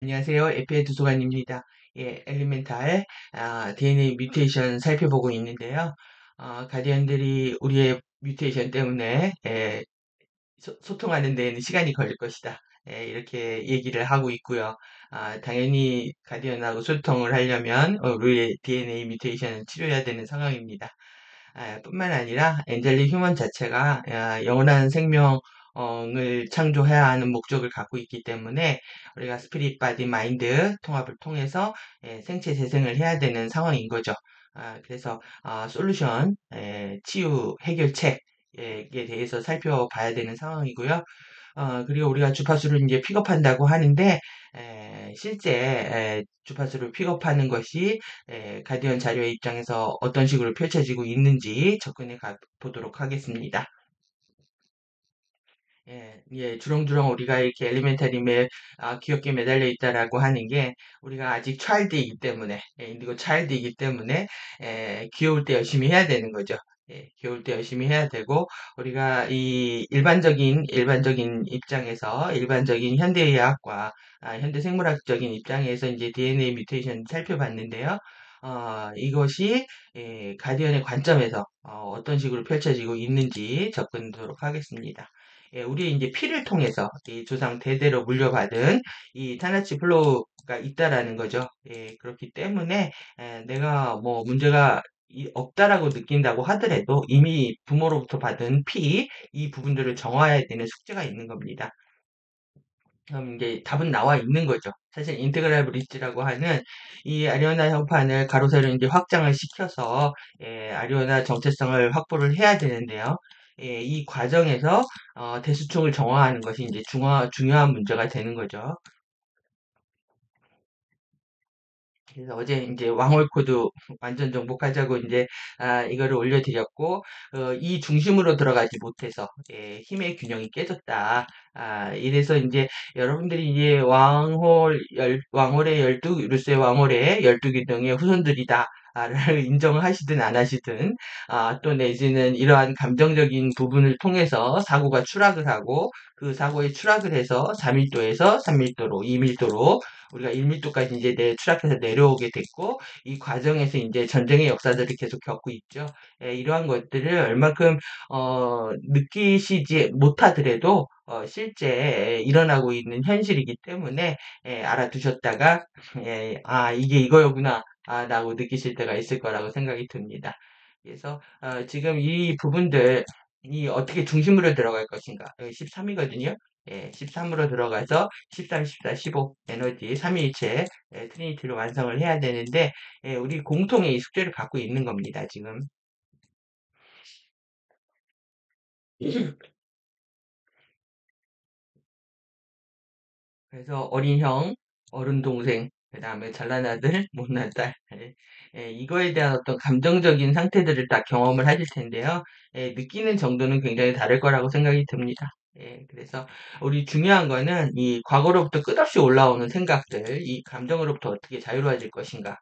안녕하세요. 에피의 두수관입니다. 예, 엘리멘탈 DNA 뮤테이션 살펴보고 있는데요. 가디언들이 우리의 뮤테이션 때문에 소통하는 데에는 시간이 걸릴 것이다. 이렇게 얘기를 하고 있고요. 당연히 가디언하고 소통을 하려면 우리의 DNA 뮤테이션을 치료해야 되는 상황입니다. 뿐만 아니라 엔젤릭 휴먼 자체가 영원한 생명을 창조해야 하는 목적을 갖고 있기 때문에 우리가 스피릿, 바디, 마인드 통합을 통해서 생체 재생을 해야 되는 상황인 거죠. 그래서 솔루션, 치유, 해결책에 대해서 살펴봐야 되는 상황이고요. 그리고 우리가 주파수를 이제 픽업한다고 하는데, 실제 주파수를 픽업하는 것이 가디언 자료의 입장에서 어떤 식으로 펼쳐지고 있는지 접근해 보도록 하겠습니다. 주렁주렁 우리가 이렇게 엘리멘탈임에 귀엽게 매달려 있다라고 하는 게 우리가 아직 차일드이기 때문에, 인디고 차일드이기 때문에, 귀여울 때 열심히 해야 되는 거죠. 귀여울 때 열심히 해야 되고, 우리가 이 일반적인 입장에서, 일반적인 현대의학과, 현대생물학적인 입장에서 이제 DNA 뮤테이션 살펴봤는데요. 이것이, 가디언의 관점에서, 어떤 식으로 펼쳐지고 있는지 접근하도록 하겠습니다. 우리 이제 피를 통해서 이 조상 대대로 물려받은 이 타나치 플로우가 있다라는 거죠. 그렇기 때문에 내가 뭐 문제가 없다라고 느낀다고 하더라도 이미 부모로부터 받은 이 부분들을 정화해야 되는 숙제가 있는 겁니다. 그럼 이제 답은 나와 있는 거죠. 사실 인테그랄 브릿지라고 하는 이 아리오나 형판을 가로 세로 이제 확장을 시켜서 아리오나 정체성을 확보를 해야 되는데요. 이 과정에서 대수축을 정화하는 것이 이제 중요한 문제가 되는 거죠. 그래서 어제 이제 왕홀 코드 완전 정복하자고 이제 이거를 올려드렸고 이 중심으로 들어가지 못해서 힘의 균형이 깨졌다. 이래서 이제 여러분들이 이제 왕홀의 12 루스의 왕홀의 12기둥의 후손들이다. 를 인정하시든 안 하시든 또 내지는 이러한 감정적인 부분을 통해서 사고가 추락을 하고 그 사고에 추락을 해서 3밀도에서 3밀도로 2밀도로 우리가 1밀도까지 이제 추락해서 내려오게 됐고, 이 과정에서 이제 전쟁의 역사들을 계속 겪고 있죠. 이러한 것들을 얼마큼, 느끼시지 못하더라도, 실제 일어나고 있는 현실이기 때문에, 알아두셨다가, 이게 이거였구나, 라고 느끼실 때가 있을 거라고 생각이 듭니다. 그래서, 지금 이 부분들, 이 어떻게 중심으로 들어갈 것인가. 여기 13이거든요. 13으로 들어가서 13, 14, 15 에너지 3일체 트리니티를 완성을 해야 되는데 우리 공통의 이 숙제를 갖고 있는 겁니다, 지금. 그래서 어린 형, 어른 동생, 그 다음에 잘난 아들, 못난 딸. 이거에 대한 어떤 감정적인 상태들을 다 경험을 하실 텐데요. 느끼는 정도는 굉장히 다를 거라고 생각이 듭니다. 그래서 우리 중요한 거는 이 과거로부터 끝없이 올라오는 생각들, 이 감정으로부터 어떻게 자유로워질 것인가.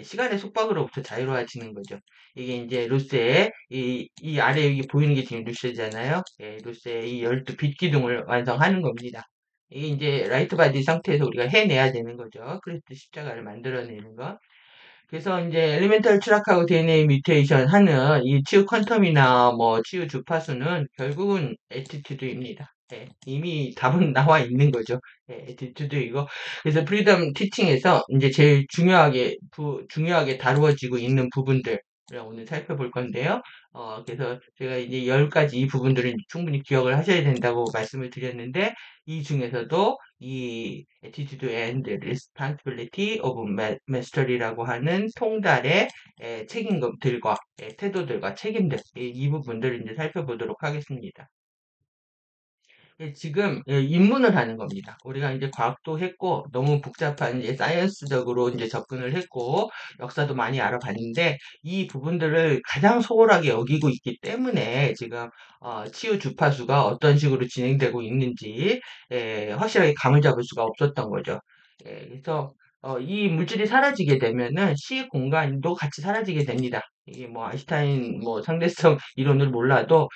시간의 속박으로부터 자유로워지는 거죠. 이게 이제 루스의 이 아래 여기 보이는 게 지금 루스잖아요. 루스의 이 12빛 기둥을 완성하는 겁니다. 이게 이제 라이트 바디 상태에서 우리가 해내야 되는 거죠. 크리스트 십자가를 만들어내는 거. 그래서 이제 엘리멘탈 추락하고 DNA 뮤테이션 하는 이 치유 퀀텀이나 뭐 치유 주파수는 결국은 에티튜드입니다. 이미 답은 나와 있는 거죠. 에티튜드이고. 그래서 프리덤 티칭에서 이제 제일 중요하게 다루어지고 있는 부분들 오늘 살펴볼 건데요. 그래서 제가 이제 10가지 이 부분들은 충분히 기억을 하셔야 된다고 말씀을 드렸는데, 이 중에서도 이 attitude and responsibility of mastery라고 하는 통달의 책임들과 태도들과 책임들 이 부분들을 이제 살펴보도록 하겠습니다. 지금 입문을 하는 겁니다. 우리가 이제 과학도 했고 너무 복잡한 이제 사이언스적으로 이제 접근을 했고 역사도 많이 알아봤는데 이 부분들을 가장 소홀하게 여기고 있기 때문에 지금 치유 주파수가 어떤 식으로 진행되고 있는지 확실하게 감을 잡을 수가 없었던 거죠. 그래서 이 물질이 사라지게 되면은 시 공간도 같이 사라지게 됩니다. 이게 뭐 아인슈타인 뭐 상대성 이론을 몰라도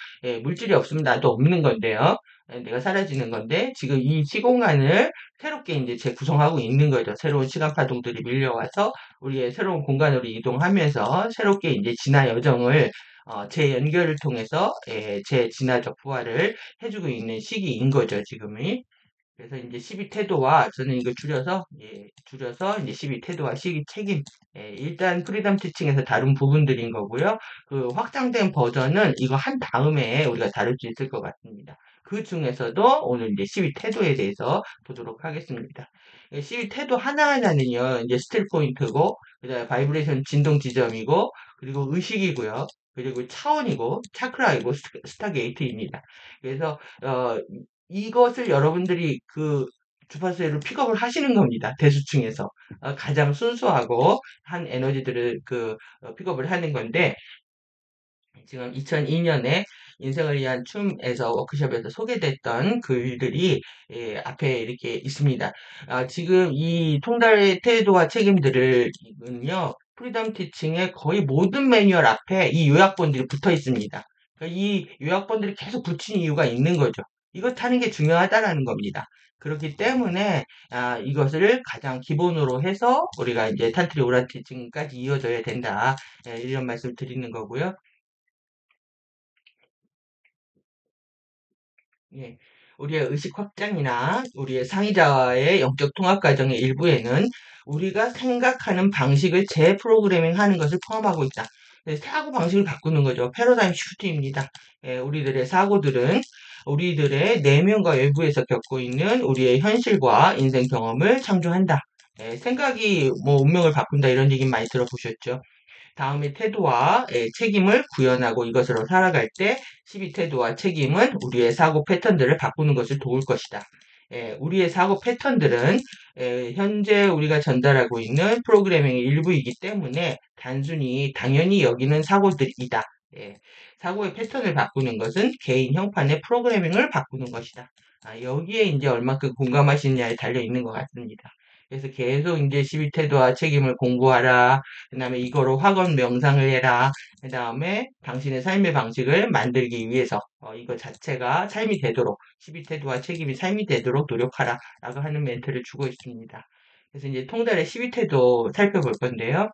물질이 없으면 나도 없는 건데요. 내가 사라지는 건데 지금 이 시공간을 새롭게 이제 재구성하고 있는 거죠. 새로운 시간 파동들이 밀려와서 우리의 새로운 공간으로 이동하면서 새롭게 이제 진화 여정을 재연결을 통해서 재진화적 부활을 해주고 있는 시기인 거죠, 지금이. 그래서 이제 12태도와 저는 이걸 줄여서 이제 12태도와 시기 책임. 일단 프리덤 티칭에서 다룬 부분들인 거고요. 그 확장된 버전은 이거 한 다음에 우리가 다룰 수 있을 것 같습니다. 그 중에서도 오늘 이제 12태도에 대해서 보도록 하겠습니다. 12태도 하나하나는요, 이제 스틸 포인트고, 그다음에 바이브레이션 진동 지점이고, 그리고 의식이고요. 그리고 차원이고, 차크라이고, 스타게이트입니다. 그래서 이것을 여러분들이 그 주파수를 픽업을 하시는 겁니다. 대수층에서. 가장 순수하고 한 에너지들을 픽업을 하는 건데, 지금 2002년에 인생을 위한 춤에서 워크숍에서 소개됐던 글들이 앞에 이렇게 있습니다. 지금 이 통달의 태도와 책임들을요, 프리덤 티칭의 거의 모든 매뉴얼 앞에 이 요약본들이 붙어 있습니다. 그러니까 이 요약본들이 계속 붙인 이유가 있는 거죠. 이것 하는 게 중요하다라는 겁니다. 그렇기 때문에 이것을 가장 기본으로 해서 우리가 이제 탄트리 오라 티칭까지 이어져야 된다. 이런 말씀 드리는 거고요. 예, 우리의 의식 확장이나 우리의 상의자와의 영적 통합 과정의 일부에는 우리가 생각하는 방식을 재프로그래밍 하는 것을 포함하고 있다. 사고 방식을 바꾸는 거죠. 패러다임 쉬프트입니다. 우리들의 사고들은 우리들의 내면과 외부에서 겪고 있는 우리의 현실과 인생 경험을 창조한다. 생각이 뭐 운명을 바꾼다 이런 얘기 많이 들어보셨죠? 다음에 태도와 책임을 구현하고 이것으로 살아갈 때 12태도와 책임은 우리의 사고 패턴들을 바꾸는 것을 도울 것이다. 우리의 사고 패턴들은 현재 우리가 전달하고 있는 프로그래밍의 일부이기 때문에 단순히 당연히 여기는 사고들이다. 예, 사고의 패턴을 바꾸는 것은 개인 형판의 프로그래밍을 바꾸는 것이다. 여기에 이제 얼마큼 공감하시느냐에 달려 있는 것 같습니다. 그래서 계속 이제 12태도와 책임을 공부하라. 그 다음에 이거로 학원 명상을 해라. 그 다음에 당신의 삶의 방식을 만들기 위해서 이거 자체가 삶이 되도록 12태도와 책임이 삶이 되도록 노력하라 라고 하는 멘트를 주고 있습니다. 그래서 이제 통달의 12태도 살펴볼 건데요.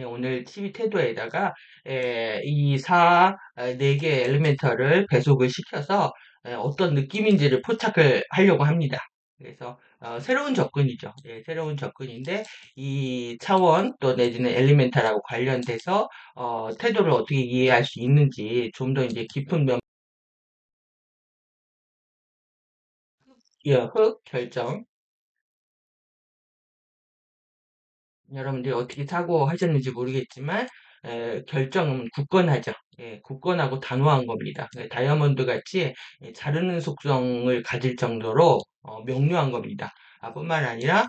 오늘 12태도에다가 이 4개 엘리멘터를 배속을 시켜서 어떤 느낌인지를 포착을 하려고 합니다. 그래서 새로운 접근이죠. 새로운 접근인데 이 차원 또 내지는 엘리멘탈하고 관련돼서 태도를 어떻게 이해할 수 있는지 좀 더 이제 깊은 흑 결정 여러분들이 어떻게 사고하셨는지 모르겠지만 결정은 굳건하죠. 굳건하고 단호한 겁니다. 다이아몬드 같이 자르는 속성을 가질 정도로 명료한 겁니다. 뿐만 아니라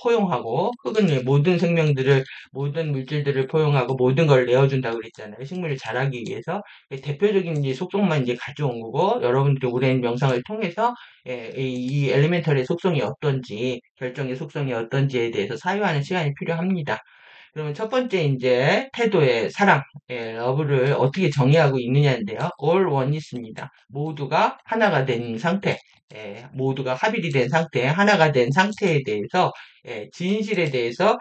포용하고 흙은 모든 생명들을 모든 물질들을 포용하고 모든 걸 내어준다고 그랬잖아요. 식물을 자라기 위해서 대표적인 이제 속성만 이제 가져온 거고 여러분들이 오랜 명상을 통해서 이 엘리멘털의 속성이 어떤지, 결정의 속성이 어떤지에 대해서 사유하는 시간이 필요합니다. 그러면 첫 번째 이제 태도의 사랑, 러브를 어떻게 정의하고 있느냐인데요. all one 있습니다. 모두가 하나가 된 상태, 모두가 합일이 된 상태, 하나가 된 상태에 대해서 진실에 대해서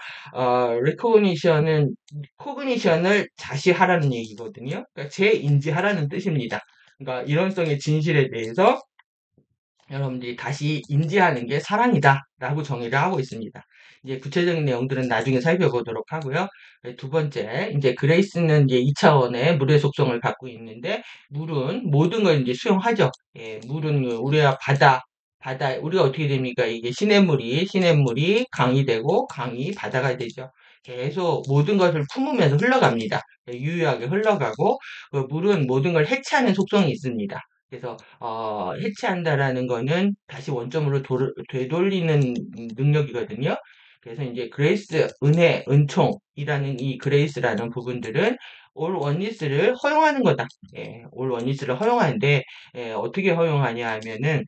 recognition은 cognition을 자시하라는 얘기거든요. 그러니까 재인지하라는 뜻입니다. 그러니까 이런성의 진실에 대해서 여러분들이 다시 인지하는 게 사랑이다라고 정의를 하고 있습니다. 이제 구체적인 내용들은 나중에 살펴보도록 하고요. 두 번째, 이제 그레이스는 이제 2차원의 물의 속성을 갖고 있는데 물은 모든 걸 이제 수용하죠. 물은 우리가 바다 우리가 어떻게 됩니까? 이게 시냇물이 강이 되고 강이 바다가 되죠. 계속 모든 것을 품으면서 흘러갑니다. 유유하게 흘러가고 그 물은 모든 걸 해체하는 속성이 있습니다. 그래서 해체한다라는 거는 다시 원점으로 되돌리는 능력이거든요. 그래서 이제 그레이스, 은혜, 은총이라는 이 그레이스라는 부분들은 올 원리스를 허용하는 거다. 올 원리스를 허용하는데 어떻게 허용하냐 하면은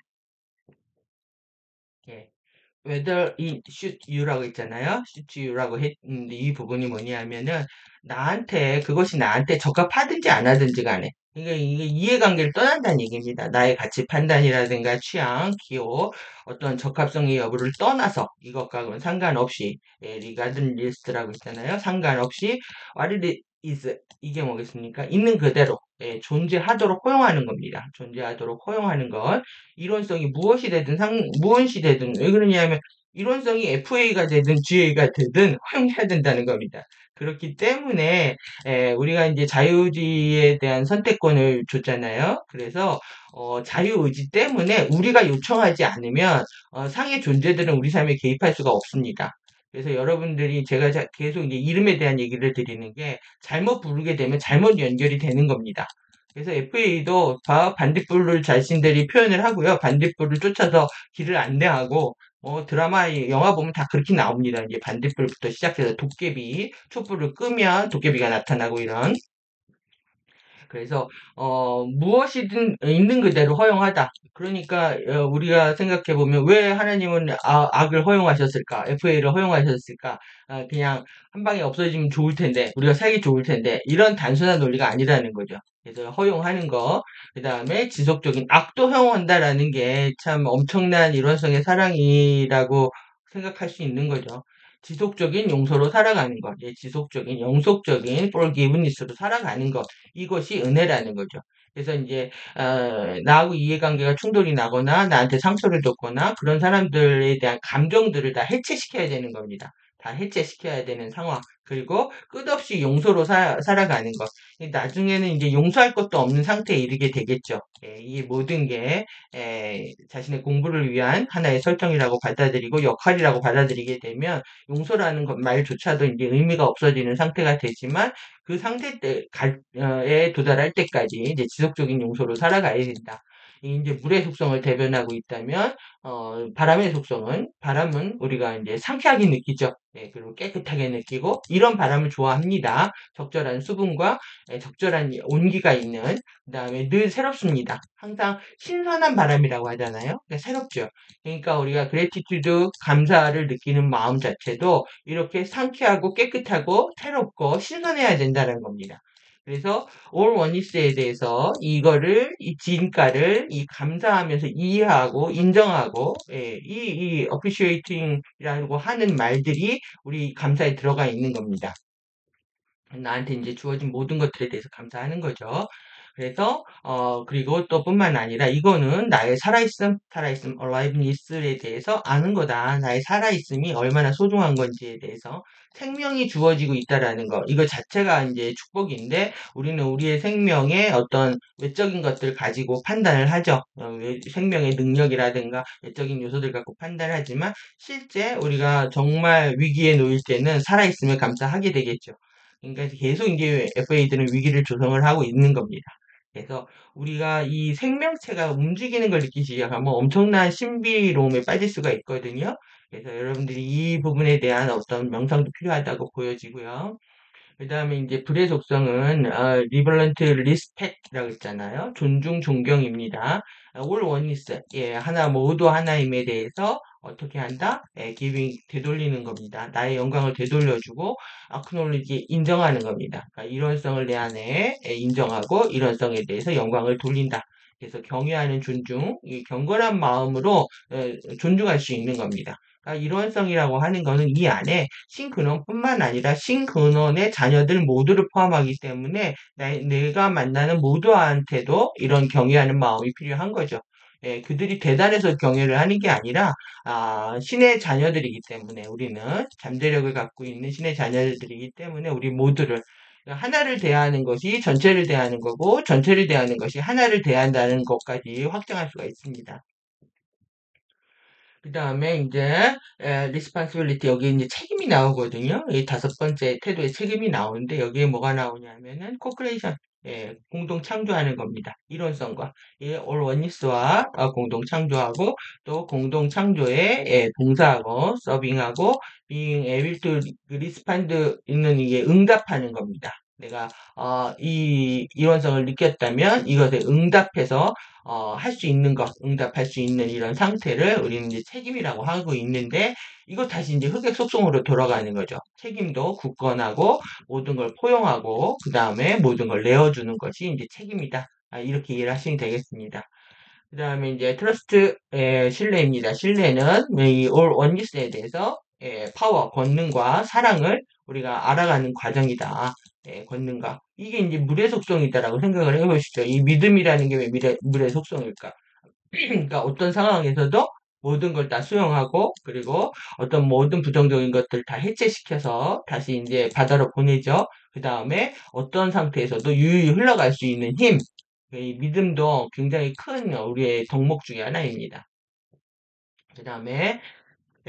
예, whether it should you라고 했잖아요. should you라고 했는데 이 부분이 뭐냐면은 나한테 그것이 나한테 적합하든지 안 하든지 간에 그러니까 이게 이해관계를 떠난다는 얘기입니다. 나의 가치 판단이라든가 취향, 기호, 어떤 적합성의 여부를 떠나서 이것과는 상관없이 regardless라고 했잖아요. 상관없이 what it is 이게 뭐겠습니까? 있는 그대로 존재하도록 허용하는 겁니다. 존재하도록 허용하는 것. 이론성이 무엇이 되든 무엇이 되든 왜 그러냐면 이론성이 FA가 되든 GA가 되든 허용해야 된다는 겁니다. 그렇기 때문에 우리가 이제 자유주의에 대한 선택권을 줬잖아요. 그래서 자유의지 때문에 우리가 요청하지 않으면 상의 존재들은 우리 삶에 개입할 수가 없습니다. 그래서 여러분들이 제가 계속 이제 이름에 대한 얘기를 드리는 게 잘못 부르게 되면 잘못 연결이 되는 겁니다. 그래서 FA도 반딧불을 자신들이 표현을 하고요. 반딧불을 쫓아서 길을 안내하고 드라마, 영화 보면 다 그렇게 나옵니다. 이제 반딧불부터 시작해서 도깨비, 촛불을 끄면 도깨비가 나타나고 이런. 그래서 무엇이든 있는 그대로 허용하다. 그러니까 우리가 생각해 보면 왜 하나님은 악을 허용하셨을까? FA를 허용하셨을까? 그냥 한 방에 없어지면 좋을 텐데, 우리가 살기 좋을 텐데 이런 단순한 논리가 아니라는 거죠. 그래서 허용하는 거, 그 다음에 지속적인 악도 허용한다라는 게 참 엄청난 일원성의 사랑이라고 생각할 수 있는 거죠. 지속적인 용서로 살아가는 것, 지속적인 영속적인 forgiveness로 살아가는 것, 이것이 은혜라는 거죠. 그래서 이제 나하고 이해관계가 충돌이 나거나 나한테 상처를 줬거나 그런 사람들에 대한 감정들을 다 해체시켜야 되는 겁니다. 다 해체시켜야 되는 상황. 그리고 끝없이 용서로 살아가는 것. 나중에는 이제 용서할 것도 없는 상태에 이르게 되겠죠. 이 모든 게 자신의 공부를 위한 하나의 설정이라고 받아들이고 역할이라고 받아들이게 되면 용서라는 것 말조차도 이제 의미가 없어지는 상태가 되지만 그 상태 에 도달할 때까지 이제 지속적인 용서로 살아가야 된다. 이제 물의 속성을 대변하고 있다면 바람의 속성은 바람은 우리가 이제 상쾌하게 느끼죠. 그리고 깨끗하게 느끼고 이런 바람을 좋아합니다. 적절한 수분과 적절한 온기가 있는 그다음에 늘 새롭습니다. 항상 신선한 바람이라고 하잖아요. 그러니까 새롭죠. 그러니까 우리가 그래티튜드 감사를 느끼는 마음 자체도 이렇게 상쾌하고 깨끗하고 새롭고 신선해야 된다는 겁니다. 그래서 올 원리스에 대해서 이거를 이 진가를 이 감사하면서 이해하고 인정하고 이 appreciating이라고 하는 말들이 우리 감사에 들어가 있는 겁니다. 나한테 이제 주어진 모든 것들에 대해서 감사하는 거죠. 그래서 그리고 또 뿐만 아니라 이거는 나의 살아있음, aliveness에 대해서 아는 거다. 나의 살아있음이 얼마나 소중한 건지에 대해서 생명이 주어지고 있다라는 거. 이거 자체가 이제 축복인데 우리는 우리의 생명의 어떤 외적인 것들 가지고 판단을 하죠. 생명의 능력이라든가 외적인 요소들 갖고 판단하지만 실제 우리가 정말 위기에 놓일 때는 살아있음을 감사하게 되겠죠. 그러니까 계속 이제 FA들은 위기를 조성을 하고 있는 겁니다. 그래서 우리가 이 생명체가 움직이는 걸 느끼기 시작하면 엄청난 신비로움에 빠질 수가 있거든요. 그래서 여러분들이 이 부분에 대한 어떤 명상도 필요하다고 보여지고요. 그 다음에 이제 불의 속성은 리버런트 리스펙이라고 했잖아요. 존중, 존경입니다. 올 원리스, 하나 모두 하나임에 대해서 어떻게 한다? 기빙 되돌리는 겁니다. 나의 영광을 되돌려주고 아크놀리지 인정하는 겁니다. 그러니까 일원성을 내 안에 인정하고 일원성에 대해서 영광을 돌린다. 그래서 경외하는 존중, 이 경건한 마음으로 존중할 수 있는 겁니다. 그러니까 일원성이라고 하는 것은 이 안에 신근원뿐만 아니라 신근원의 자녀들 모두를 포함하기 때문에 내가 만나는 모두한테도 이런 경외하는 마음이 필요한 거죠. 그들이 대단해서 경외를 하는 게 아니라 신의 자녀들이기 때문에 우리는 잠재력을 갖고 있는 신의 자녀들이기 때문에 우리 모두를 하나를 대하는 것이 전체를 대하는 거고 전체를 대하는 것이 하나를 대한다는 것까지 확정할 수가 있습니다. 그 다음에 이제 responsibility 여기 이제 책임이 나오거든요. 이 다섯 번째 태도의 책임이 나오는데 여기에 뭐가 나오냐면은 co-creation 공동 창조하는 겁니다. 이론성과 올 원리스와 공동 창조하고 또 공동 창조에 봉사하고 서빙하고 being able to respond 있는 이게 응답하는 겁니다. 내가 이 이원성을 느꼈다면 이것에 응답해서 할 수 있는 것, 응답할 수 있는 이런 상태를 우리는 이제 책임이라고 하고 있는데 이거 다시 이제 흑액 속성으로 돌아가는 거죠. 책임도 굳건하고 모든 걸 포용하고 그 다음에 모든 걸 내어주는 것이 이제 책임이다. 이렇게 이해를 하시면 되겠습니다. 그 다음에 이제 트러스트의 신뢰입니다. 신뢰는 이 올 원리스에 대해서 파워, 권능과 사랑을 우리가 알아가는 과정이다. 권능과. 이게 이제 물의 속성이다라고 생각을 해보시죠. 이 믿음이라는 게 왜 물의 속성일까? 그러니까 어떤 상황에서도 모든 걸 다 수용하고 그리고 어떤 모든 부정적인 것들 다 해체시켜서 다시 이제 바다로 보내죠. 그 다음에 어떤 상태에서도 유유히 흘러갈 수 있는 힘, 이 믿음도 굉장히 큰 우리의 덕목 중에 하나입니다. 그 다음에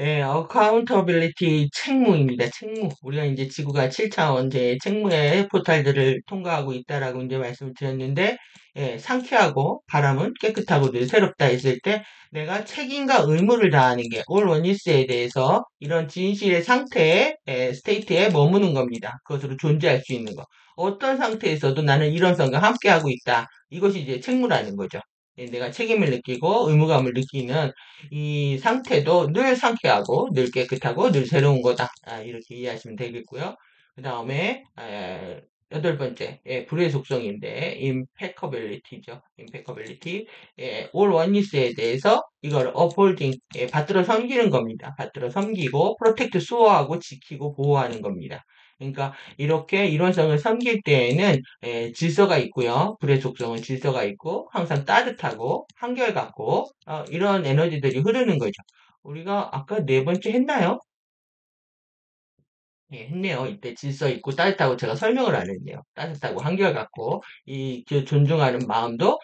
어카운터빌리티 책무입니다. 책무. 우리가 이제 지구가 7차원제 책무의 포탈들을 통과하고 있다라고 이제 말씀을 드렸는데, 상쾌하고 바람은 깨끗하고 늘 새롭다 했을 때 내가 책임과 의무를 다하는 게 올 원리스에 대해서 이런 진실의 상태에, 스테이트에 머무는 겁니다. 그것으로 존재할 수 있는 거. 어떤 상태에서도 나는 이런 성과 함께하고 있다. 이것이 이제 책무라는 거죠. 내가 책임을 느끼고 의무감을 느끼는 이 상태도 늘 상쾌하고 늘 깨끗하고 늘 새로운 거다. 이렇게 이해하시면 되겠고요. 그 다음에 여덟 번째 불의 속성인데 impeccability죠. impeccability all oneness에 대해서 이걸 upholding 받들어 섬기는 겁니다. 받들어 섬기고 protect 수호하고 지키고 보호하는 겁니다. 그러니까 이렇게 이론성을 섬길 때에는 질서가 있고요. 불의 속성은 질서가 있고 항상 따뜻하고 한결같고 이런 에너지들이 흐르는 거죠. 우리가 아까 네 번째 했나요? 예, 했네요. 이때 질서 있고 따뜻하고 제가 설명을 안 했네요. 따뜻하고 한결같고 그 존중하는 마음도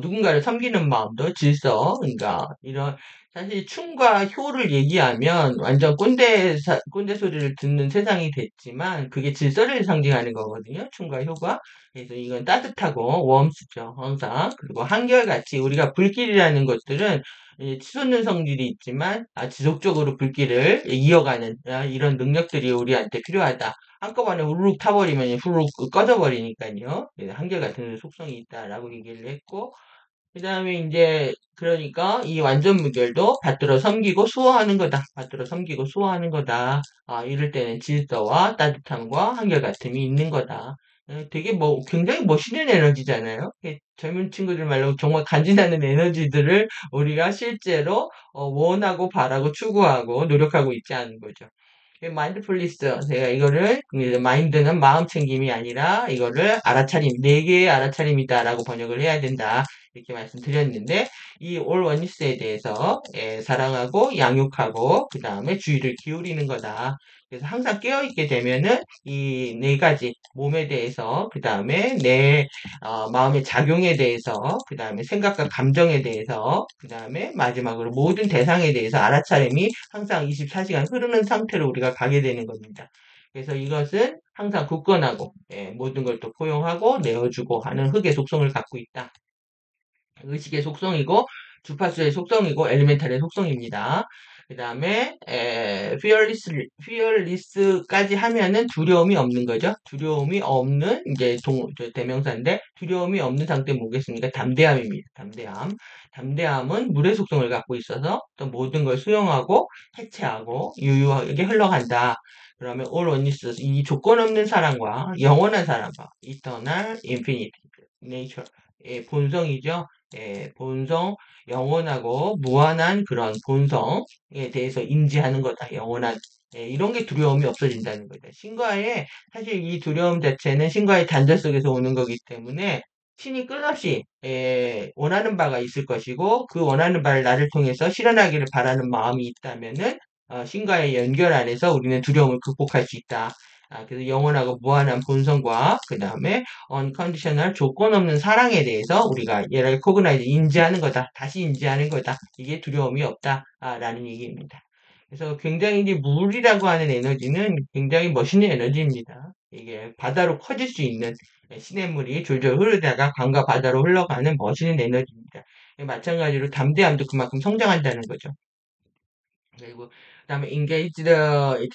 누군가를 섬기는 마음도 질서 그러니까 이런 사실 춤과 효를 얘기하면 완전 꼰대 소리를 듣는 세상이 됐지만 그게 질서를 상징하는 거거든요. 춤과 효가. 그래서 이건 따뜻하고 웜스죠. 항상. 그리고 한결같이 우리가 불길이라는 것들은 치솟는 성질이 있지만 지속적으로 불길을 이어가는 이런 능력들이 우리한테 필요하다. 한꺼번에 우르륵 타버리면 후루룩 꺼져버리니까요. 한결같은 속성이 있다라고 얘기를 했고 그 다음에 이제 그러니까 이 완전 무결도 받들어 섬기고 수호하는 거다. 받들어 섬기고 수호하는 거다. 이럴 때는 질서와 따뜻함과 한결같음이 있는 거다. 되게 굉장히 멋있는 에너지잖아요. 젊은 친구들 말로 정말 간지나는 에너지들을 우리가 실제로 원하고 바라고 추구하고 노력하고 있지 않은 거죠. 마인드풀리스 제가 이거를 마인드는 마음 챙김이 아니라 이거를 알아차림 네 개의 알아차림이다라고 번역을 해야 된다 이렇게 말씀드렸는데 이 올 원리스에 대해서 사랑하고 양육하고 그 다음에 주의를 기울이는 거다. 그래서 항상 깨어있게 되면은 이 네 가지 몸에 대해서 그 다음에 내 마음의 작용에 대해서 그 다음에 생각과 감정에 대해서 그 다음에 마지막으로 모든 대상에 대해서 알아차림이 항상 24시간 흐르는 상태로 우리가 가게 되는 겁니다. 그래서 이것은 항상 굳건하고 모든 걸 또 포용하고 내어주고 하는 흑의 속성을 갖고 있다. 의식의 속성이고 주파수의 속성이고 엘리멘탈의 속성입니다. 그 다음에 fearless까지 하면은 두려움이 없는 거죠. 두려움이 없는 이제 대명사인데 두려움이 없는 상태 뭐겠습니까? 담대함입니다. 담대함은 물의 속성을 갖고 있어서 또 모든 걸 수용하고 해체하고 유유하게 흘러간다. 그러면 all oneness 이 조건 없는 사랑과 영원한 사랑과 eternal infinite nature 본성이죠. 본성, 영원하고 무한한 그런 본성에 대해서 인지하는 거다. 영원한 이런 게 두려움이 없어진다는 거죠. 신과의 사실 이 두려움 자체는 신과의 단절 속에서 오는 거기 때문에 신이 끝없이 원하는 바가 있을 것이고 그 원하는 바를 나를 통해서 실현하기를 바라는 마음이 있다면은 신과의 연결 안에서 우리는 두려움을 극복할 수 있다. 그래서 영원하고 무한한 본성과 그 다음에 unconditional 조건 없는 사랑에 대해서 우리가 얘를 코그나이즈 인지하는 거다. 다시 인지하는 거다. 이게 두려움이 없다라는 얘기입니다. 그래서 굉장히 이제 물이라고 하는 에너지는 굉장히 멋있는 에너지입니다. 이게 바다로 커질 수 있는 시냇물이 졸졸 흐르다가 강과 바다로 흘러가는 멋있는 에너지입니다. 마찬가지로 담대함도 그만큼 성장한다는 거죠. 그리고 그다음에 engaged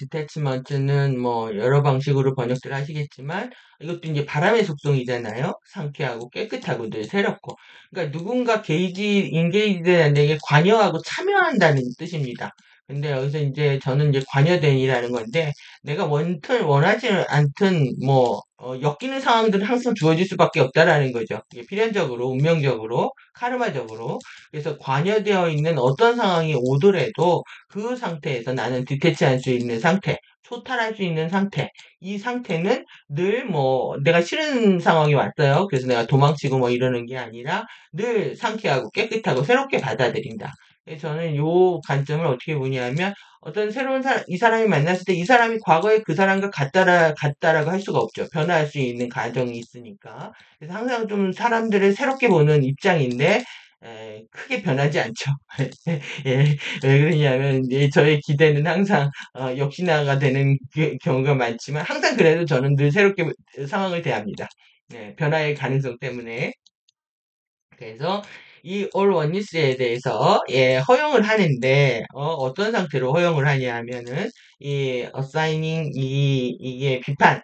detachment는 뭐 여러 방식으로 번역들 하시겠지만 이것도 이제 바람의 속성이잖아요. 상쾌하고 깨끗하고 늘 새롭고. 그러니까 누군가 engaged라는 게 관여하고 참여한다는 뜻입니다. 근데 여기서 이제 저는 이제 관여된이라는 건데 내가 원하지 않든 뭐 엮이는 상황들은 항상 주어질 수밖에 없다라는 거죠. 이게 필연적으로, 운명적으로, 카르마적으로. 그래서 관여되어 있는 어떤 상황이 오더라도 그 상태에서 나는 디태치할 수 있는 상태, 초탈할 수 있는 상태, 이 상태는 늘 뭐 내가 싫은 상황이 왔어요. 그래서 내가 도망치고 뭐 이러는 게 아니라 늘 상쾌하고 깨끗하고 새롭게 받아들인다. 그래서 저는 요 관점을 어떻게 보냐면 어떤 새로운 사람, 이 사람이 만났을 때 이 사람이 과거에 그 사람과 같다라고 할 수가 없죠. 변화할 수 있는 과정이 있으니까. 그래서 항상 좀 사람들을 새롭게 보는 입장인데, 크게 변하지 않죠. 예, 왜 그러냐면, 이제 저의 기대는 항상, 역시나가 되는 경우가 많지만, 항상 그래도 저는 늘 새롭게 상황을 대합니다. 네, 변화의 가능성 때문에. 그래서 이 all oneness에 대해서 허용을 하는데 떤 상태로 허용을 하냐 하면은 이 assigning 이게 비판,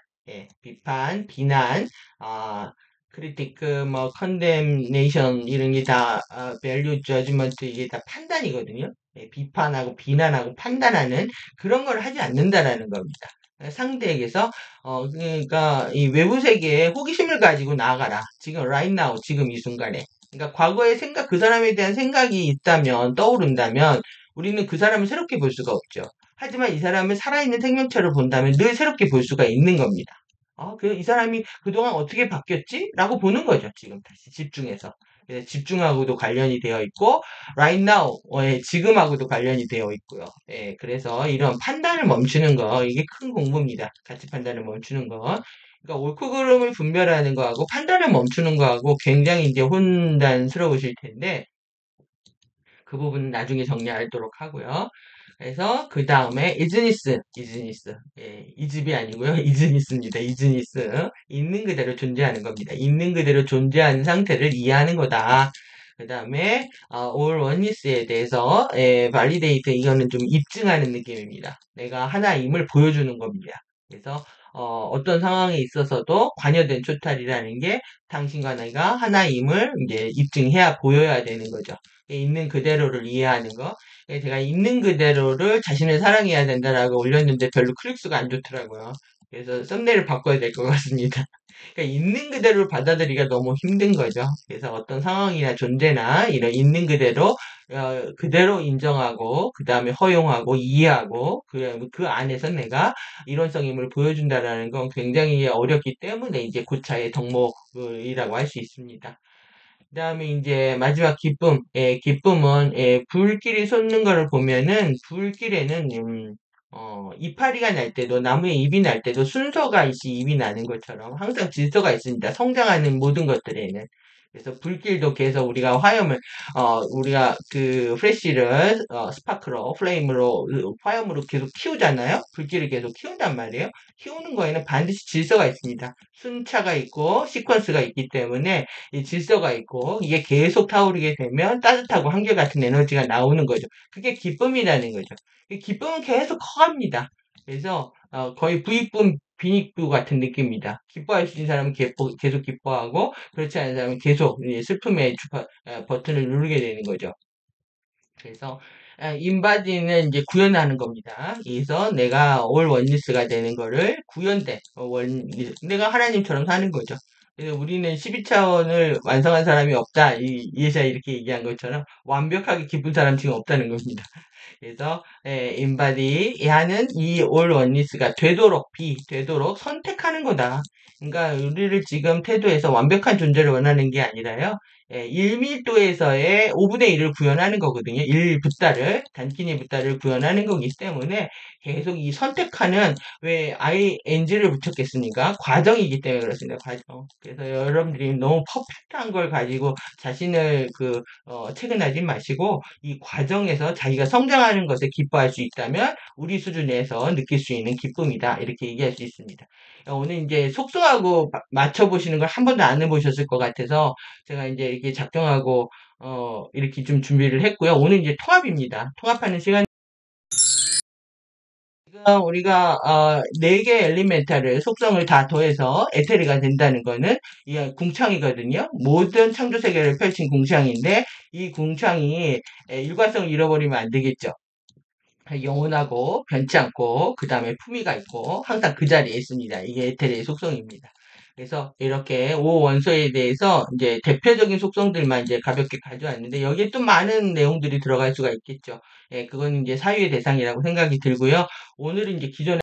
비판, 비난, 아 critic, 뭐 condemnation 이런 게 다 value judgment 이게 다 판단이거든요. 비판하고 비난하고 판단하는 그런 걸 하지 않는다라는 겁니다. 상대에게서 그러니까 이 외부 세계에 호기심을 가지고 나아가라. 지금 right now 지금 이 순간에. 그러니까 과거의 생각, 그 사람에 대한 생각이 있다면, 떠오른다면, 우리는 그 사람을 새롭게 볼 수가 없죠. 하지만 이 사람을 살아있는 생명체로 본다면 늘 새롭게 볼 수가 있는 겁니다. 이 사람이 그동안 어떻게 바뀌었지? 라고 보는 거죠. 지금 다시 집중해서. 집중하고도 관련이 되어 있고, right now, 지금하고도 관련이 되어 있고요. 그래서 이런 판단을 멈추는 거, 이게 큰 공부입니다. 가치 판단을 멈추는 거. 그러니까 옳고 그름을 분별하는 거하고 판단을 멈추는 거하고 굉장히 이제 혼란스러우실 텐데 그 부분은 나중에 정리하도록 하고요. 그래서 그 다음에 이즈니스, 이집이 아니고요. 이즈니스입니다. 이즈니스, 있는 그대로 존재하는 겁니다. 있는 그대로 존재하는 상태를 이해하는 거다. 그 다음에 all oneness에 대해서 validate 이거는 좀 입증하는 느낌입니다. 내가 하나임을 보여주는 겁니다. 그래서 어떤 상황에 있어서도 관여된 초탈이라는 게 당신과 내가 하나임을 이제 입증해야 보여야 되는 거죠. 있는 그대로를 이해하는 거. 제가 있는 그대로를 자신을 사랑해야 된다라고 올렸는데 별로 클릭수가 안 좋더라고요. 그래서 썸네일을 바꿔야 될 것 같습니다. 그러니까 있는 그대로를 받아들이기가 너무 힘든 거죠. 그래서 어떤 상황이나 존재나 이런 있는 그대로 그대로 인정하고 그 다음에 허용하고 이해하고 그 안에서 내가 이론성임을 보여준다라는 건 굉장히 어렵기 때문에 이제 고차의 덕목이라고 할 수 있습니다. 그 다음에 이제 마지막 기쁨. 기쁨은 불길이 솟는 거를 보면은 불길에는 이파리가 날 때도 나무에 잎이 날 때도 순서가 있이 잎이 나는 것처럼 항상 질서가 있습니다. 성장하는 모든 것들에는. 그래서 불길도 계속 우리가 우리가 그 프레쉬를 스파크로, 플레임으로, 화염으로 계속 키우잖아요? 불길을 계속 키운단 말이에요. 키우는 거에는 반드시 질서가 있습니다. 순차가 있고, 시퀀스가 있기 때문에 이 질서가 있고 이게 계속 타오르게 되면 따뜻하고 한결같은 에너지가 나오는 거죠. 그게 기쁨이라는 거죠. 이 기쁨은 계속 커갑니다. 그래서 거의 부익분 빈익부 같은 느낌입니다. 기뻐할 수 있는 사람은 계속 기뻐하고 그렇지 않은 사람은 계속 슬픔의 버튼을 누르게 되는 거죠. 그래서 인바디는 이제 구현하는 겁니다. 그래서 내가 올 원리스가 되는 거를 구현된 내가 하나님처럼 사는 거죠. 그래서 우리는 12차원을 완성한 사람이 없다. 이 예사 이렇게 얘기한 것처럼 완벽하게 기쁜 사람 지금 없다는 겁니다. 그래서 인바디 하는 이 올 원리스가 되도록 선택하는 거다. 그러니까 우리를 지금 태도에서 완벽한 존재를 원하는 게 아니라요. 1밀도에서의 5분의 1을 구현하는 거거든요. 1붓다를, 단끼니 붓다를 구현하는 거기 때문에 계속 이 선택하는, 왜 ing를 붙였겠습니까? 과정이기 때문에 그렇습니다. 과정. 그래서 여러분들이 너무 퍼펙트한 걸 가지고 자신을 체근하지 마시고, 이 과정에서 자기가 성장하는 것에 기뻐할 수 있다면, 우리 수준에서 느낄 수 있는 기쁨이다. 이렇게 얘기할 수 있습니다. 오늘 이제 속성하고 맞춰보시는 걸 한 번도 안 해보셨을 것 같아서, 제가 이제 이렇게 작정하고 이렇게 좀 준비를 했고요. 오늘 이제 통합입니다. 통합하는 시간 지금 우리가 네 개 엘리멘탈을 속성을 다 더해서 에테르가 된다는 거는 이 궁창이거든요. 모든 창조 세계를 펼친 궁창인데 이 궁창이 일관성을 잃어버리면 안 되겠죠. 영원하고 변치 않고 그 다음에 품위가 있고 항상 그 자리에 있습니다. 이게 에테르의 속성입니다. 그래서 이렇게 5원소에 대해서 이제 대표적인 속성들만 이제 가볍게 가져왔는데 여기에 또 많은 내용들이 들어갈 수가 있겠죠. 예, 그건 이제 사유의 대상이라고 생각이 들고요. 오늘은 이제 기존에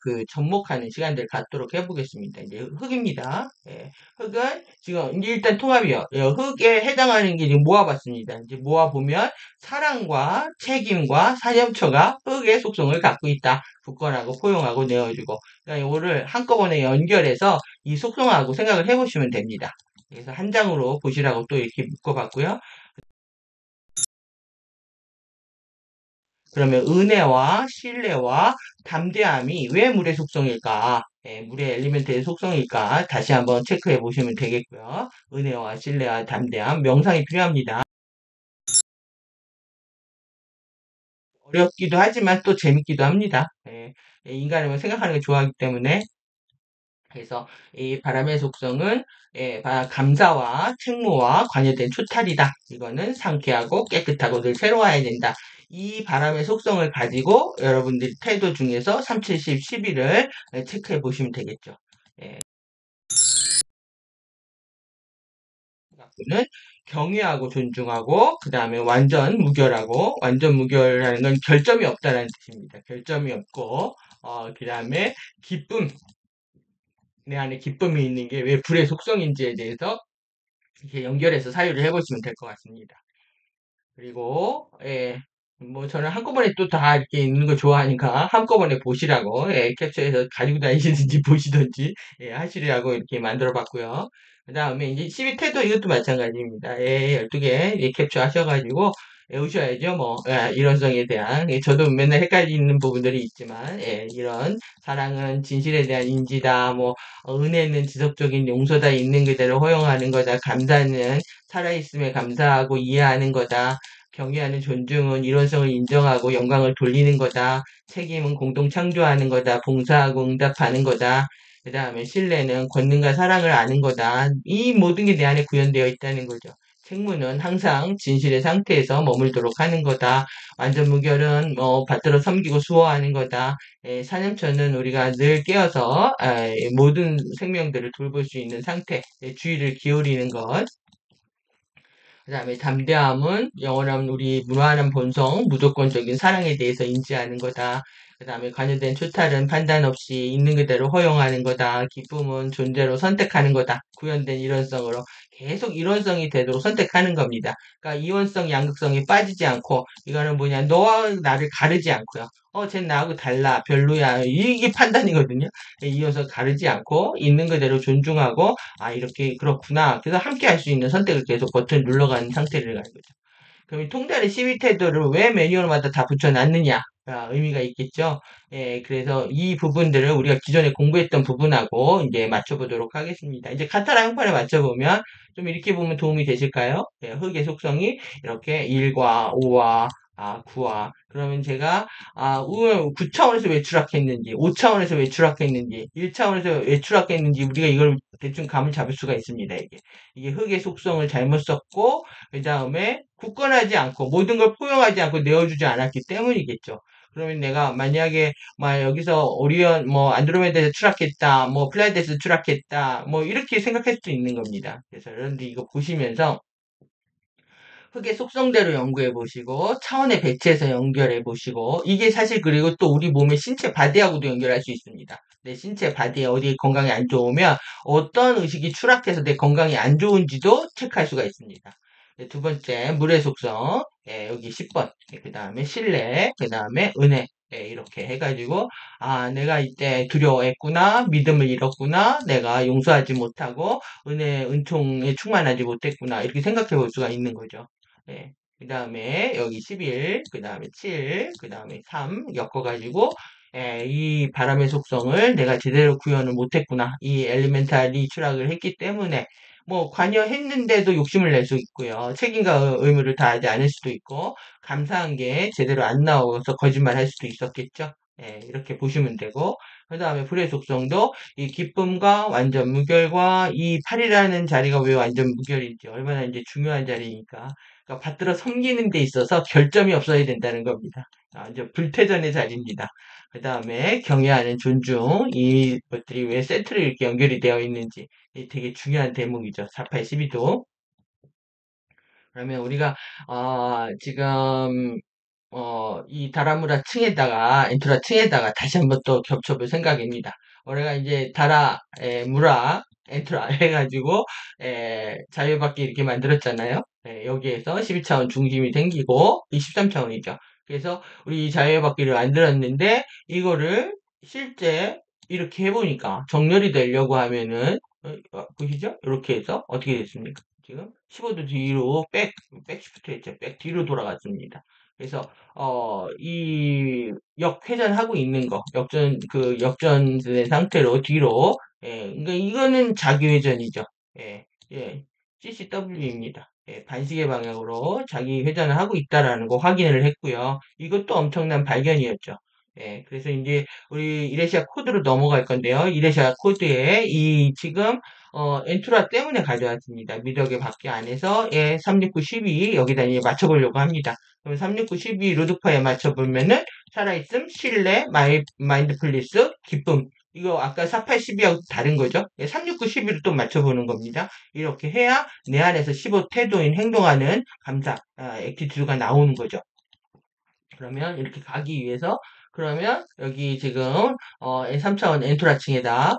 그 접목하는 시간들 갖도록 해보겠습니다. 이제 흙입니다. 예, 흙은 지금 이제 일단 통합이요. 흙에 해당하는 게 지금 모아봤습니다. 이제 모아보면 사랑과 책임과 사념처가 흙의 속성을 갖고 있다. 굳건하고 포용하고 내어주고. 그러니까 이거를 한꺼번에 연결해서 이 속성하고 생각을 해보시면 됩니다. 그래서 한 장으로 보시라고 또 이렇게 묶어봤고요. 그러면 은혜와 신뢰와 담대함이 왜 물의 속성일까? 예, 물의 엘리멘트의 속성일까? 다시 한번 체크해 보시면 되겠고요. 은혜와 신뢰와 담대함, 명상이 필요합니다. 어렵기도 하지만 또 재밌기도 합니다. 예, 인간은 생각하는 걸 좋아하기 때문에 그래서 이 바람의 속성은 감사와 책무와 관여된 초탈이다. 이거는 상쾌하고 깨끗하고 늘 새로워야 된다. 이 바람의 속성을 가지고 여러분들이 태도 중에서 3, 70, 11을 체크해 보시면 되겠죠. 예, 는 경외하고 존중하고 그 다음에 완전 무결하고 완전 무결하는 건 결점이 없다는 뜻입니다. 결점이 없고 그 다음에 기쁨 내 안에 기쁨이 있는 게 왜 불의 속성인지에 대해서 이렇게 연결해서 사유를 해보시면 될 것 같습니다. 그리고 뭐 저는 한꺼번에 또 다 이렇게 있는 거 좋아하니까 한꺼번에 보시라고 캡처해서 가지고 다니시든지 보시든지 하시라고 이렇게 만들어 봤고요. 그 다음에 이제 12태도 이것도 마찬가지입니다. 12개 캡처 하셔가지고 외우셔야죠. 뭐 일원성에 대한 저도 맨날 헷갈리는 부분들이 있지만 이런 사랑은 진실에 대한 인지다. 뭐 은혜는 지속적인 용서다. 있는 그대로 허용하는 거다. 감사는 살아있음에 감사하고 이해하는 거다. 경외하는 존중은 일원성을 인정하고 영광을 돌리는 거다. 책임은 공동 창조하는 거다. 봉사하고 응답하는 거다. 그 다음에 신뢰는 권능과 사랑을 아는 거다. 이 모든 게 내 안에 구현되어 있다는 거죠. 책무는 항상 진실의 상태에서 머물도록 하는 거다. 완전 무결은 받들어 섬기고 수호하는 거다. 사념처는 우리가 늘 깨어서 모든 생명들을 돌볼 수 있는 상태, 주의를 기울이는 것. 그 다음에 담대함은 영원한 우리 무한한 본성, 무조건적인 사랑에 대해서 인지하는 거다. 그 다음에 관여된 초탈은 판단 없이 있는 그대로 허용하는 거다. 기쁨은 존재로 선택하는 거다. 구현된 일원성으로 계속 일원성이 되도록 선택하는 겁니다. 그러니까 이원성, 양극성이 빠지지 않고 이거는 뭐냐 너와 나를 가르지 않고요. 쟤 나하고 달라, 별로야. 이게 판단이거든요. 이어서 가르지 않고 있는 그대로 존중하고 이렇게 그렇구나. 그래서 함께 할 수 있는 선택을 계속 버튼 눌러가는 상태를 가는 거죠. 그럼 이 통달의 시위 태도를 왜 매뉴얼마다 다 붙여놨느냐? 의미가 있겠죠. 그래서 이 부분들을 우리가 기존에 공부했던 부분하고 이제 맞춰보도록 하겠습니다. 이제 카타라 형판에 맞춰보면 좀 이렇게 보면 도움이 되실까요? 흙의 속성이 이렇게 1과 5와 9와 그러면 제가 9차원에서 왜 추락했는지 5차원에서 왜 추락했는지 1차원에서 왜 추락했는지 우리가 이걸 대충 감을 잡을 수가 있습니다. 이게 흙의 속성을 잘못 썼고 그 다음에 굳건하지 않고 모든 걸 포용하지 않고 내어주지 않았기 때문이겠죠. 그러면 내가 만약에 막 여기서 오리온 뭐 안드로메다에서 추락했다, 뭐 플라이드에서 추락했다, 뭐 이렇게 생각할 수도 있는 겁니다. 그래서 여러분들 이거 보시면서 흙의 속성대로 연구해 보시고 차원의 배치해서 연결해 보시고 이게 사실 그리고 또 우리 몸의 신체 바디하고도 연결할 수 있습니다. 내 신체 바디에 어디 건강이 안 좋으면 어떤 의식이 추락해서 내 건강이 안 좋은지도 체크할 수가 있습니다. 두 번째 물의 속성 여기 10번 그 다음에 신뢰 그 다음에 은혜 이렇게 해가지고 내가 이때 두려워했구나 믿음을 잃었구나 내가 용서하지 못하고 은총에 충만하지 못했구나 이렇게 생각해 볼 수가 있는 거죠. 그 다음에 여기 11, 그 다음에 7, 그 다음에 3 엮어가지고 이 바람의 속성을 내가 제대로 구현을 못했구나. 이 엘리멘탈이 추락을 했기 때문에 뭐 관여했는데도 욕심을 낼 수 있고요. 책임과 의무를 다하지 않을 수도 있고 감사한 게 제대로 안 나와서 거짓말 할 수도 있었겠죠. 예, 이렇게 보시면 되고 그 다음에 불의 속성도 이 기쁨과 완전 무결과 이 8이라는 자리가 왜 완전 무결인지 얼마나 이제 중요한 자리니까 그러니까 받들어 섬기는 데 있어서 결점이 없어야 된다는 겁니다. 이제 불태전의 자리입니다. 그 다음에 경외하는 존중 이것들이 왜 세트로 이렇게 연결이 되어 있는지 되게 중요한 대목이죠. 48, 12도. 그러면 우리가 지금 이 다라무라 층에다가 엔트라 층에다가 다시 한번 또 겹쳐볼 생각입니다. 우리가 이제 무라 엔트라 해가지고 자유바퀴 이렇게 만들었잖아요. 여기에서 12차원 중심이 생기고 이 13차원이죠. 그래서 우리 이 자유바퀴를 만들었는데 이거를 실제 이렇게 해보니까 정렬이 되려고 하면은 보시죠? 이렇게 해서 어떻게 됐습니까? 지금 15도 뒤로 백시프트 했죠. 백 뒤로 돌아갔습니다. 그래서 이 역회전하고 있는 거, 역전된 상태로 뒤로, 그러니까 이거는 자기회전이죠. 예, 예, CCW입니다. 예, 반시계 방향으로 자기 회전을 하고 있다라는 거 확인을 했고요. 이것도 엄청난 발견이었죠. 예, 그래서 이제 우리 이레시아 코드로 넘어갈 건데요. 이레시아 코드에 이 지금 엔투라 때문에 가져왔습니다. 미덕의 바퀴 안에서 369, 12 여기다 이제 맞춰보려고 합니다. 그럼 369, 12 로드파에 맞춰보면은 살아있음, 신뢰, 마인드풀리스, 기쁨. 이거 아까 48, 12하고 다른 거죠? 369, 12로 또 맞춰보는 겁니다. 이렇게 해야 내 안에서 15 태도인 행동하는 감사, 액티튜드가 나오는 거죠. 그러면 이렇게 가기 위해서 그러면 여기 지금 3차원 엔토라층에다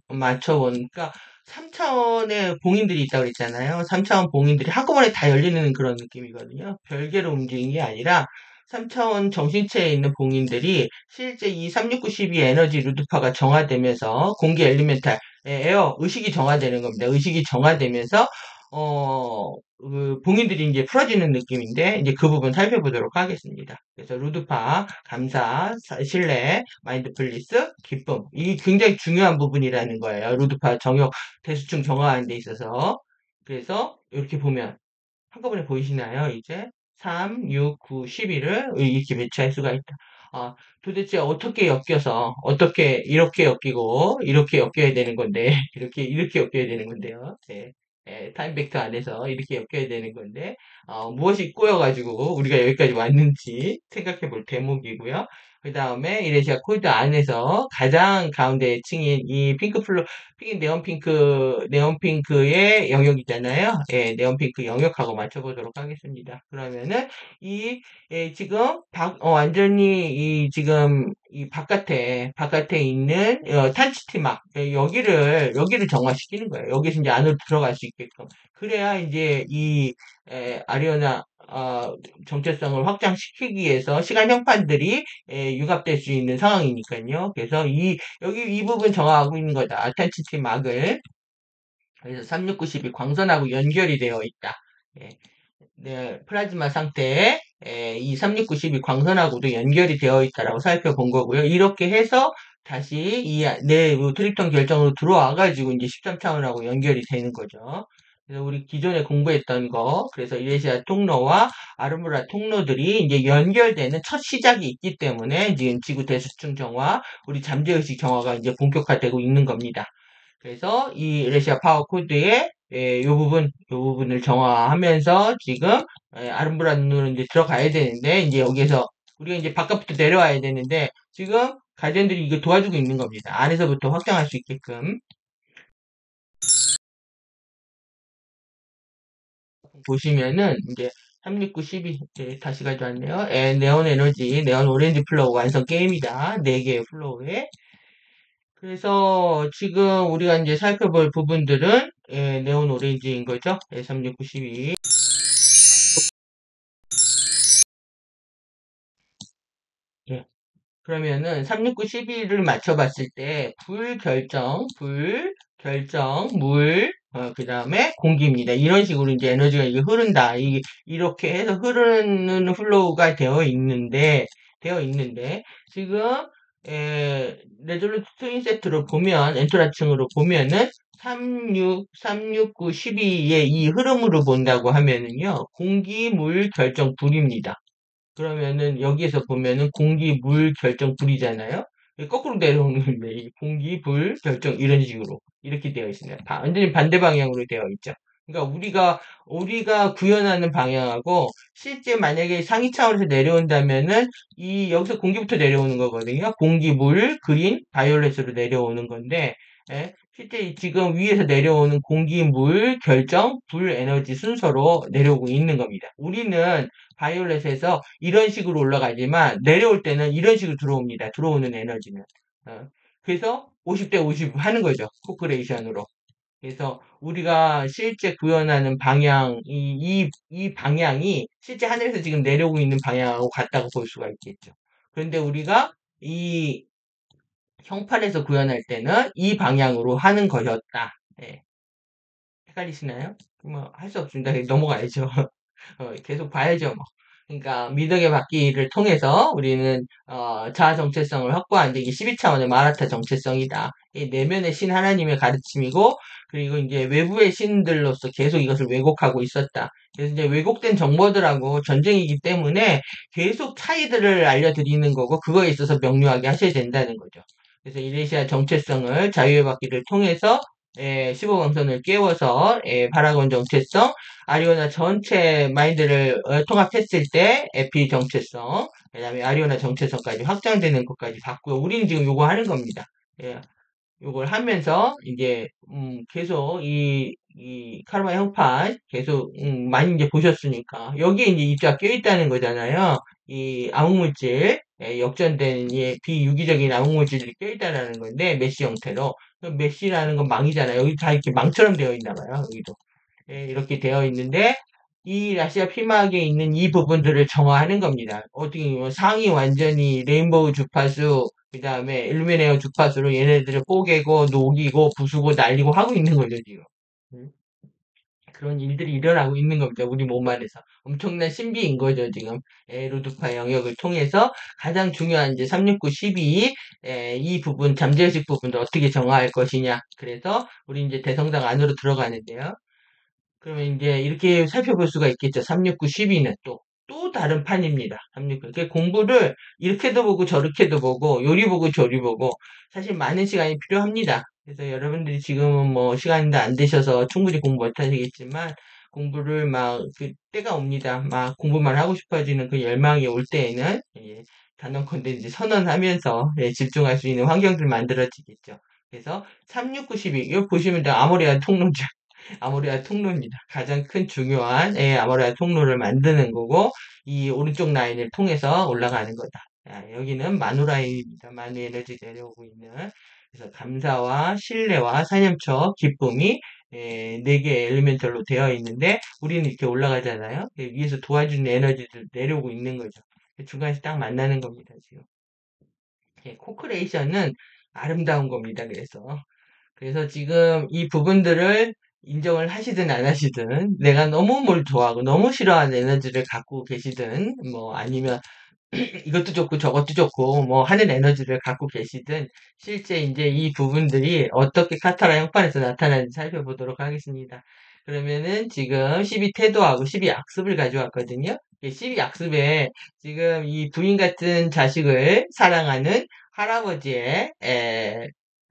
맞춰보니까 3차원의 봉인들이 있다고 그랬잖아요. 3차원 봉인들이 한꺼번에 다 열리는 그런 느낌이거든요. 별개로 움직이는 게 아니라 3차원 정신체에 있는 봉인들이 실제 이 36912 에너지 루드파가 정화되면서 공기 엘리멘탈 에어 의식이 정화되는 겁니다. 의식이 정화되면서 봉인들이 이제 풀어지는 느낌인데, 이제 그 부분 살펴보도록 하겠습니다. 그래서 루드파, 감사, 신뢰, 마인드풀리스, 기쁨. 이 굉장히 중요한 부분이라는 거예요. 루드파 정역, 대수층 정화하는 데 있어서. 그래서 이렇게 보면, 한꺼번에 보이시나요? 이제 3, 6, 9, 11을 이렇게 배치할 수가 있다. 도대체 어떻게 엮여서 어떻게 이렇게 엮이고 이렇게 엮여야 되는 건데 이렇게 엮여야 되는 건데요. 네. 타임 벡터 안에서 이렇게 엮여야 되는 건데 무엇이 꼬여가지고 우리가 여기까지 왔는지 생각해 볼 대목이고요. 그 다음에 이레시아 코드 안에서 가장 가운데 층인 이 네온핑크의 영역이잖아요. 예, 네온핑크 영역하고 맞춰보도록 하겠습니다. 그러면은 이 지금 완전히 이 지금 이 바깥에 있는 탄치티막 여기를 정화시키는 거예요. 여기서 이제 안으로 들어갈 수 있게끔. 그래야 이제 이 아리오나 정체성을 확장시키기 위해서 시간 형판들이 융합될 수 있는 상황이니까요. 그래서 여기 이 부분 정화하고 있는 거다. 알탄치티막을. 그래서 3690이 광선하고 연결이 되어 있다. 예. 네, 플라즈마 상태에 이 3690이 광선하고도 연결이 되어 있다라고 살펴본 거고요. 이렇게 해서 다시 내 트립톤 결정으로 들어와가지고 이제 13차원하고 연결이 되는 거죠. 그래서 우리 기존에 공부했던 거, 그래서 이레시아 통로와 아르무라 통로들이 이제 연결되는 첫 시작이 있기 때문에 지금 지구 대수층 정화, 우리 잠재의식 정화가 이제 본격화되고 있는 겁니다. 그래서 이 레시아 파워 코드에 요 부분을 정화하면서 지금 아름브란으로 이제 들어가야 되는데 이제 여기에서 우리가 이제 바깥부터 내려와야 되는데 지금 가디언들이 이거 도와주고 있는 겁니다. 안에서부터 확장할 수 있게끔 보시면은 이제 369, 12 다시 가져왔네요. 네온 에너지, 네온 오렌지 플로우 완성 게임이다. 4개의 플로우에 그래서 지금 우리가 이제 살펴볼 부분들은 네온 오렌지인 거죠. 3692. 예. 그러면은 36912를 맞춰봤을 때 물, 그 다음에 공기입니다. 이런 식으로 이제 에너지가 이게 흐른다. 이렇게 해서 흐르는 플로우가 되어 있는데 지금 레졸루트 트윈 세트로 보면, 엔토라층으로 보면은 36, 12의 이 흐름으로 본다고 하면은요, 공기, 물, 결정, 불입니다. 그러면은 여기에서 보면은 공기, 물, 결정, 불이잖아요. 거꾸로 내려오는 건데, 이 공기, 불, 결정 이런 식으로 이렇게 되어 있습니다. 완전히 반대 방향으로 되어 있죠. 그러니까 우리가 구현하는 방향하고 실제 만약에 상위 차원에서 내려온다면은 이 여기서 공기부터 내려오는 거거든요. 공기, 물, 그린, 바이올렛으로 내려오는 건데 실제 지금 위에서 내려오는 공기, 물, 결정, 불 에너지 순서로 내려오고 있는 겁니다. 우리는 바이올렛에서 이런 식으로 올라가지만 내려올 때는 이런 식으로 들어옵니다. 들어오는 에너지는. 어, 그래서 50대 50 하는 거죠. 코크레이션으로. 그래서 우리가 실제 구현하는 방향, 이 방향이 실제 하늘에서 지금 내려오고 있는 방향하고 같다고 볼 수가 있겠죠. 그런데 우리가 이 형판에서 구현할 때는 이 방향으로 하는 것이었다. 예. 헷갈리시나요? 뭐, 할 수 없습니다. 넘어가야죠. 계속 봐야죠, 뭐. 그러니까 미덕의 바퀴를 통해서 우리는 자아 정체성을 확보하는데 이게 12차원의 마라타 정체성이다. 이 내면의 신 하나님의 가르침이고 그리고 이제 외부의 신들로서 계속 이것을 왜곡하고 있었다. 그래서 이제 왜곡된 정보들하고 전쟁이기 때문에 계속 차이들을 알려드리는 거고 그거에 있어서 명료하게 하셔야 된다는 거죠. 그래서 이레시아 정체성을 자유의 바퀴를 통해서 15광선을 깨워서 파라곤 정체성 아리오나 전체 마인드를 통합했을 때 에피 정체성, 그다음에 아리오나 정체성까지 확장되는 것까지 봤고요. 우리는 지금 요거 하는 겁니다. 예, 요걸 하면서 이제 계속 이 카르마 형판 계속 많이 이제 보셨으니까 여기에 이제 입자가 껴있다는 거잖아요. 이 암흑물질 역전된 비유기적인 암흑물질이 껴있다라는 건데 메시 형태로 메시라는 건 망이잖아요. 여기 다 이렇게 망처럼 되어 있나 봐요. 여기도. 이렇게 되어 있는데 이 라시아 피막에 있는 이 부분들을 정화하는 겁니다. 어떻게 보면 상이 완전히 레인보우 주파수 그 다음에 일루미네어 주파수로 얘네들을 뽀개고 녹이고 부수고 날리고 하고 있는 거죠 지금. 음, 그런 일들이 일어나고 있는 겁니다. 우리 몸 안에서. 엄청난 신비인 거죠, 지금. 로드파 영역을 통해서 가장 중요한 이제 369, 12, 이 부분, 잠재의식 부분도 어떻게 정화할 것이냐. 그래서 우리 이제 대성당 안으로 들어가는데요. 그러면 이제 이렇게 살펴볼 수가 있겠죠. 369, 12는 또 다른 판입니다. 369. 공부를 이렇게도 보고 저렇게도 보고 요리 보고 저리 보고 사실 많은 시간이 필요합니다. 그래서 여러분들이 지금은 뭐 시간도 안 되셔서 충분히 공부 못 하시겠지만 공부를 막 그 때가 옵니다. 막 공부만 하고 싶어지는 그 열망이 올 때에는 단언컨대 이제 선언하면서 집중할 수 있는 환경들 만들어지겠죠. 그래서 369, 12 이거 보시면 아모레아 통로죠. 아모레아 통로입니다. 가장 큰 중요한 아모레아 통로를 만드는 거고 이 오른쪽 라인을 통해서 올라가는 거다. 여기는 마누 라인입니다. 마누 에너지 내려오고 있는 그래서 감사와 신뢰와 사념처, 기쁨이 네 개의 엘리멘털로 되어 있는데 우리는 이렇게 올라가잖아요. 위에서 도와주는 에너지들 내려오고 있는 거죠. 중간에서 딱 만나는 겁니다. 지금 코크레이션은 아름다운 겁니다. 그래서 지금 이 부분들을 인정을 하시든 안 하시든 내가 너무 뭘 좋아하고 너무 싫어하는 에너지를 갖고 계시든 뭐 아니면 이것도 좋고 저것도 좋고 뭐 하는 에너지를 갖고 계시든 실제 이제 이 부분들이 어떻게 카타라 형판에서 나타나는지 살펴보도록 하겠습니다. 그러면은 지금 12 태도하고 12 악습을 가져왔거든요. 12 악습에 지금 이 부인 같은 자식을 사랑하는 할아버지의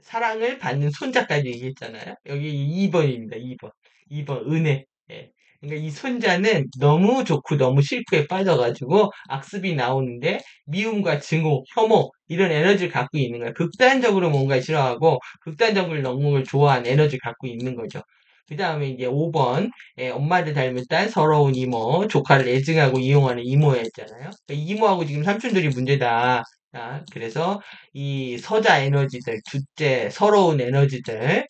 사랑을 받는 손자까지 얘기했잖아요. 여기 2번입니다. 2번. 2번 은혜. 예. 그러니까 이 손자는 너무 좋고 너무 싫고에 빠져가지고 악습이 나오는데 미움과 증오, 혐오 이런 에너지를 갖고 있는 거야. 극단적으로 뭔가 싫어하고 극단적으로 너무 좋아하는 에너지를 갖고 있는 거죠. 그 다음에 이제 5번 엄마를 닮은 딸 서러운 이모 조카를 애증하고 이용하는 이모였잖아요. 그러니까 이모하고 지금 삼촌들이 문제다. 그래서 이 서자 에너지들, 둘째 서러운 에너지들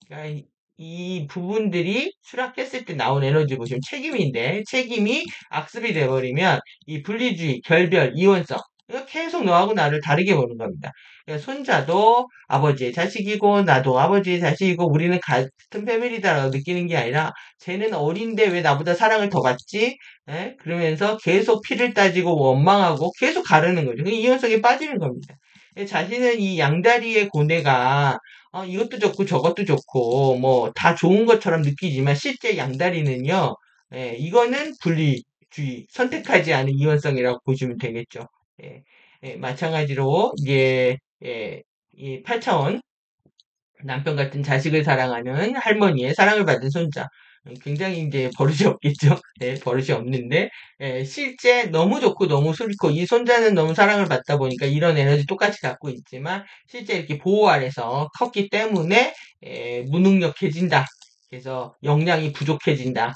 그러니까 이 부분들이 수락했을 때 나온 에너지 보시면 책임인데 책임이 악습이 돼버리면 이 분리주의, 결별, 이원성 그러니까 계속 너하고 나를 다르게 보는 겁니다. 그러니까 손자도 아버지의 자식이고 나도 아버지의 자식이고 우리는 같은 패밀리다라고 느끼는 게 아니라 쟤는 어린데 왜 나보다 사랑을 더 받지? 예? 그러면서 계속 피를 따지고 원망하고 계속 가르는 거죠. 이혼성에 빠지는 겁니다. 자신은 이 양다리의 고뇌가 이것도 좋고 저것도 좋고 뭐 다 좋은 것처럼 느끼지만 실제 양다리는요. 이거는 분리주의, 선택하지 않은 이원성이라고 보시면 되겠죠. 예, 마찬가지로 이제 이 8차원 남편 같은 자식을 사랑하는 할머니의 사랑을 받은 손자. 굉장히 이제 버릇이 없겠죠. 네, 버릇이 없는데, 실제 너무 좋고 너무 싫고, 이 손자는 너무 사랑을 받다 보니까 이런 에너지 똑같이 갖고 있지만, 실제 이렇게 보호 아래서 컸기 때문에, 무능력해진다. 그래서 역량이 부족해진다.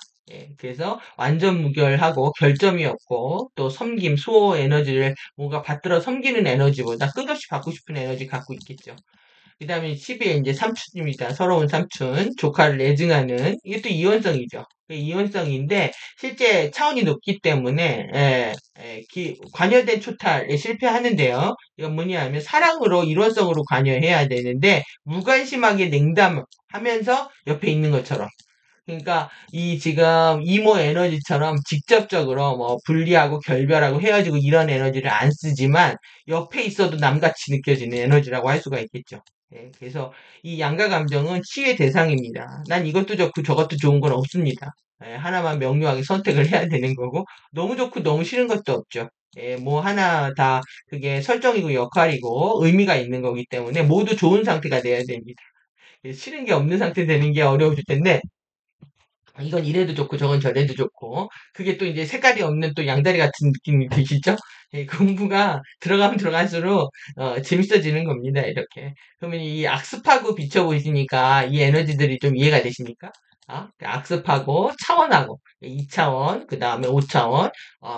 그래서 완전 무결하고 결점이 없고, 또 섬김, 수호 에너지를 뭔가 받들어 섬기는 에너지보다 끝없이 받고 싶은 에너지 갖고 있겠죠. 그 다음에 10에 이제 삼촌입니다. 서러운 삼촌, 조카를 애증하는, 이것도 이원성이죠. 이원성인데, 실제 차원이 높기 때문에, 관여된 초탈에 실패하는데요. 이건 뭐냐면, 사랑으로, 일원성으로 관여해야 되는데, 무관심하게 냉담하면서 옆에 있는 것처럼. 그러니까 이 지금 이모 에너지처럼 직접적으로 뭐 분리하고 결별하고 헤어지고 이런 에너지를 안 쓰지만 옆에 있어도 남같이 느껴지는 에너지라고 할 수가 있겠죠. 그래서 이 양가 감정은 치유의 대상입니다. 난 이것도 좋고 저것도 좋은 건 없습니다. 하나만 명료하게 선택을 해야 되는 거고 너무 좋고 너무 싫은 것도 없죠. 뭐 하나 다 그게 설정이고 역할이고 의미가 있는 거기 때문에 모두 좋은 상태가 돼야 됩니다. 싫은 게 없는 상태 되는 게 어려우실 텐데 이건 이래도 좋고 저건 저래도 좋고 그게 또 이제 색깔이 없는 또 양다리 같은 느낌이 드시죠? 공부가 들어가면 들어갈수록 재밌어지는 겁니다. 이렇게. 그러면 이 악습하고 비춰보시니까 이 에너지들이 좀 이해가 되십니까? 악습하고 차원하고 2차원, 그 다음에 5차원,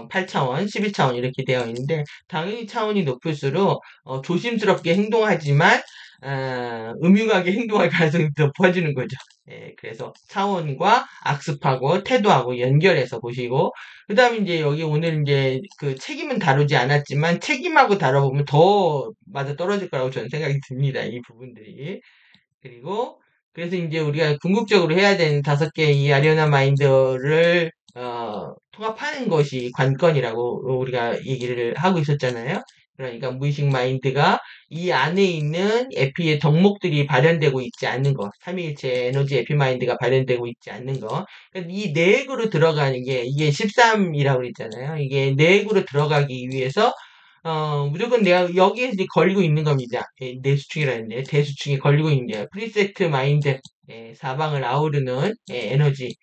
8차원, 11차원 이렇게 되어 있는데 당연히 차원이 높을수록 조심스럽게 행동하지만 음흉하게 행동할 가능성이 높아지는 거죠. 그래서 차원과 악습하고 태도하고 연결해서 보시고, 그 다음에 이제 여기 오늘 이제 그 책임은 다루지 않았지만 책임하고 다뤄보면 더 맞아 떨어질 거라고 저는 생각이 듭니다. 이 부분들이. 그리고 그래서 이제 우리가 궁극적으로 해야 되는 5개의 이 아리오나 마인드를 통합하는 것이 관건이라고 우리가 얘기를 하고 있었잖아요. 그러니까 무의식 마인드가 이 안에 있는 에피의 덕목들이 발현되고 있지 않는 것, 삼위일체 에너지 에피 마인드가 발현되고 있지 않는 것. 그러니까 이 내액으로 들어가는 게 이게 13이라고 그랬잖아요. 이게 내액으로 들어가기 위해서 무조건 내가 여기에 이제 걸리고 있는 겁니다. 내수충이라 했는데, 대수충이 걸리고 있는 게 프리세트 마인드, 사방을 아우르는 에너지,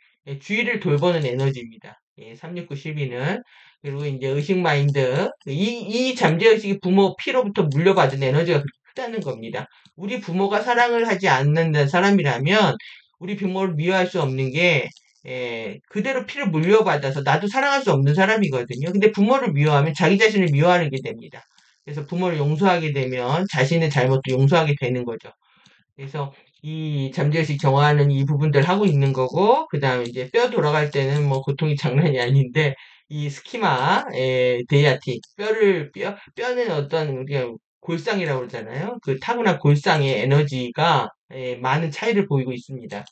주위를 돌보는 에너지입니다. 369, 12는. 그리고 이제 의식 마인드, 이 잠재의식이 부모 피로부터 물려받은 에너지가 그렇게 크다는 겁니다. 우리 부모가 사랑을 하지 않는 사람이라면, 우리 부모를 미워할 수 없는 게, 그대로 피를 물려받아서 나도 사랑할 수 없는 사람이거든요. 근데 부모를 미워하면 자기 자신을 미워하게 됩니다. 그래서 부모를 용서하게 되면 자신의 잘못도 용서하게 되는 거죠. 그래서 이 잠재의식 정화하는 이 부분들 하고 있는 거고, 그 다음에 이제 뼈 돌아갈 때는 뭐 고통이 장난이 아닌데, 이 스키마, 데이아틱, 뼈는 어떤, 우리가 골상이라고 그러잖아요. 그 타고난 골상의 에너지가 많은 차이를 보이고 있습니다.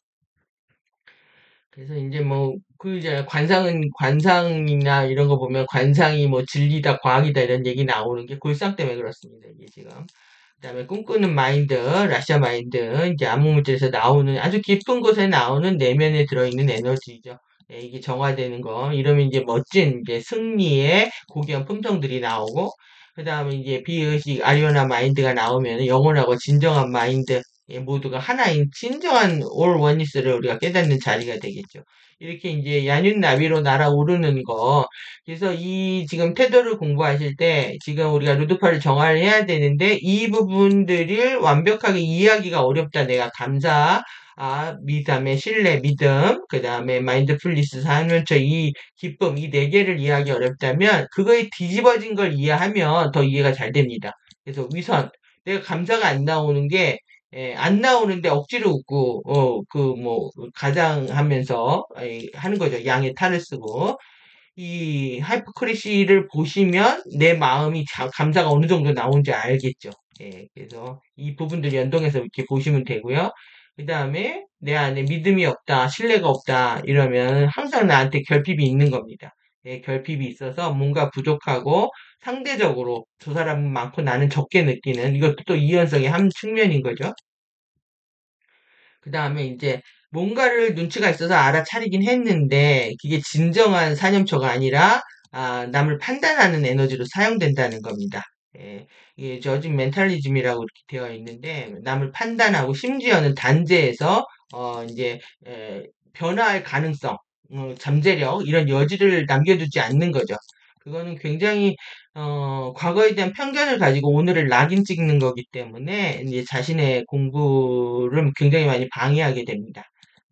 그래서 이제 뭐, 이제 관상이나 이런 거 보면 관상이 뭐 진리다, 과학이다 이런 얘기 나오는 게 골상 때문에 그렇습니다. 이게 지금. 그다음에 꿈꾸는 마인드, 라시아 마인드, 이제 암흑물질에서 나오는 아주 깊은 곳에 나오는 내면에 들어있는 에너지죠. 이게 정화되는 거. 이러면 이제 멋진 이제 승리의 고귀한 품성들이 나오고, 그 다음에 이제 비의식 아리오나 마인드가 나오면 영원하고 진정한 마인드, 모두가 하나인 진정한 올 원니스를 우리가 깨닫는 자리가 되겠죠. 이렇게 이제 야륜 나비로 날아오르는 거. 그래서 이 지금 태도를 공부하실 때 지금 우리가 루드파를 정화를 해야 되는데 이 부분들을 완벽하게 이해하기가 어렵다. 내가 감사, 미담의 신뢰, 믿음, 그 다음에 마인드풀리스, 사면처 이 기쁨, 이 네 개를 이해하기 어렵다면 그거에 뒤집어진 걸 이해하면 더 이해가 잘 됩니다. 그래서 위선, 내가 감사가 안 나오는 게 안 나오는데 억지로 웃고, 가장하면서, 하는 거죠. 양의 탈을 쓰고. 이 하이퍼크리시를 보시면 내 마음이 감사가 어느 정도 나오는지 알겠죠. 예, 그래서 이 부분들 연동해서 이렇게 보시면 되고요. 그 다음에 내 안에 믿음이 없다, 신뢰가 없다 이러면 항상 나한테 결핍이 있는 겁니다. 예, 결핍이 있어서 뭔가 부족하고 상대적으로 저 사람은 많고 나는 적게 느끼는 이것도 또 이현성의 한 측면인 거죠. 그 다음에 이제 뭔가를 눈치가 있어서 알아차리긴 했는데 그게 진정한 사념초가 아니라 남을 판단하는 에너지로 사용된다는 겁니다. 예, 이게 저진 멘탈리즘이라고 이렇게 되어 있는데 남을 판단하고 심지어는 단죄해서 이제 변화할 가능성, 잠재력 이런 여지를 남겨두지 않는 거죠. 그거는 굉장히 과거에 대한 편견을 가지고 오늘을 낙인 찍는 거기 때문에 이제 자신의 공부를 굉장히 많이 방해하게 됩니다.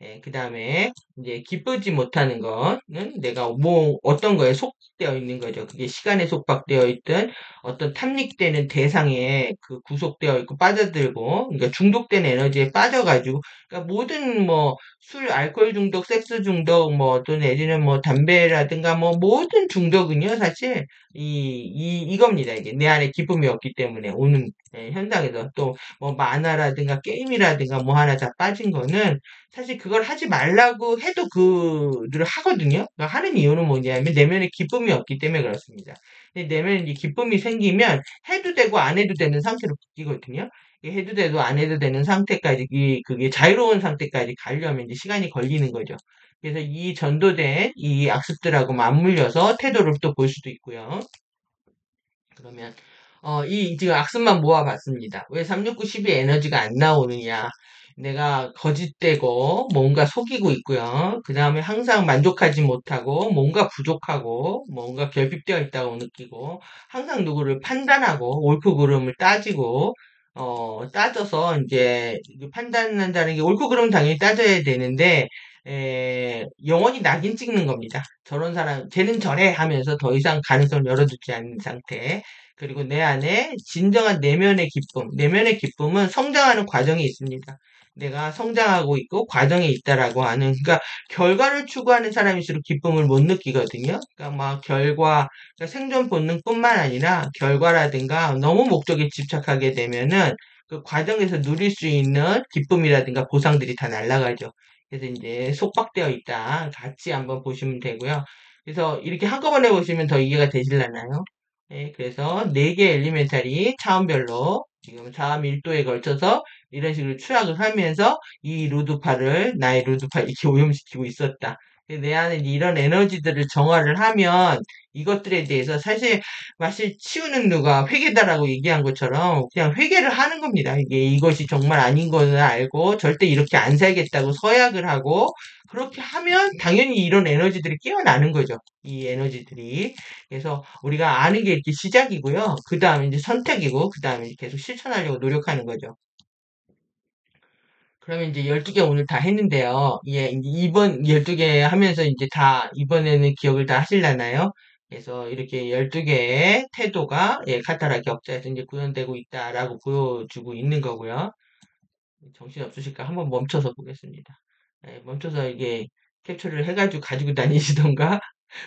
예, 그 다음에 이제 기쁘지 못하는 거는 내가 뭐 어떤 거에 속되어 있는 거죠. 그게 시간에 속박되어 있든 어떤 탐닉되는 대상에 그 구속되어 있고 빠져들고 그러니까 중독된 에너지에 빠져가지고 그러니까 모든 뭐 술, 알코올 중독, 섹스 중독, 뭐 또 내지는 뭐 담배라든가 뭐 모든 중독은요 사실 이겁니다. 이게 내 안에 기쁨이 없기 때문에 오는 현상에서 또 뭐 만화라든가 게임이라든가 뭐 하나 다 빠진 거는 사실 그걸 하지 말라고 해도 그를 하거든요. 그러니까 하는 이유는 뭐냐면 내면에 기쁨이 없기 때문에 그렇습니다. 근데 내면에 이제 기쁨이 생기면 해도 되고 안 해도 되는 상태로 바뀌거든요. 해도 돼도 안 해도 되는 상태까지 그게 자유로운 상태까지 가려면 이제 시간이 걸리는 거죠. 그래서 이 전도된 이 악습들하고 맞물려서 태도를 또 볼 수도 있고요. 그러면 이 지금 악습만 모아봤습니다. 왜 369, 12 에너지가 안 나오느냐? 내가 거짓되고 뭔가 속이고 있고요. 그 다음에 항상 만족하지 못하고 뭔가 부족하고 뭔가 결핍되어 있다고 느끼고 항상 누구를 판단하고 옳고 그름을 따지고 따져서 이제 판단한다는 게 옳고 그름 당연히 따져야 되는데 영원히 낙인 찍는 겁니다. 저런 사람, 쟤는 저래 하면서 더 이상 가능성을 열어두지 않는 상태. 그리고 내 안에 진정한 내면의 기쁨. 내면의 기쁨은 성장하는 과정이 있습니다. 내가 성장하고 있고 과정에 있다라고 하는, 그러니까 결과를 추구하는 사람일수록 기쁨을 못 느끼거든요. 그러니까 막 그러니까 생존 본능뿐만 아니라 결과라든가 너무 목적에 집착하게 되면은 그 과정에서 누릴 수 있는 기쁨이라든가 보상들이 다 날아가죠. 그래서 이제 속박되어 있다. 같이 한번 보시면 되고요. 그래서 이렇게 한꺼번에 보시면 더 이해가 되실라나요? 네, 그래서 4개 엘리멘탈이 차원별로 지금 4밀도에 걸쳐서 이런 식으로 추락을 하면서 이 루드파를 나의 루드파 이렇게 오염시키고 있었다. 내 안에 이런 에너지들을 정화를 하면 이것들에 대해서 사실 치우는 누가 회계다라고 얘기한 것처럼 그냥 회개를 하는 겁니다. 이게 이것이 정말 아닌 것을 알고 절대 이렇게 안 살겠다고 서약을 하고 그렇게 하면 당연히 이런 에너지들이 깨어나는 거죠. 이 에너지들이. 그래서 우리가 아는 게 이렇게 시작이고요. 그 다음에 이제 선택이고, 그 다음에 계속 실천하려고 노력하는 거죠. 그러면 이제 12개 오늘 다 했는데요. 예, 이제 이번 12개 하면서 이제 이번에는 기억을 다 하실라나요? 그래서 이렇게 12개의 태도가, 카타라 격자에서 이제 구현되고 있다라고 보여주고 있는 거고요. 정신 없으실까? 한번 멈춰서 보겠습니다. 멈춰서 이게 캡처를 해가지고 가지고 다니시던가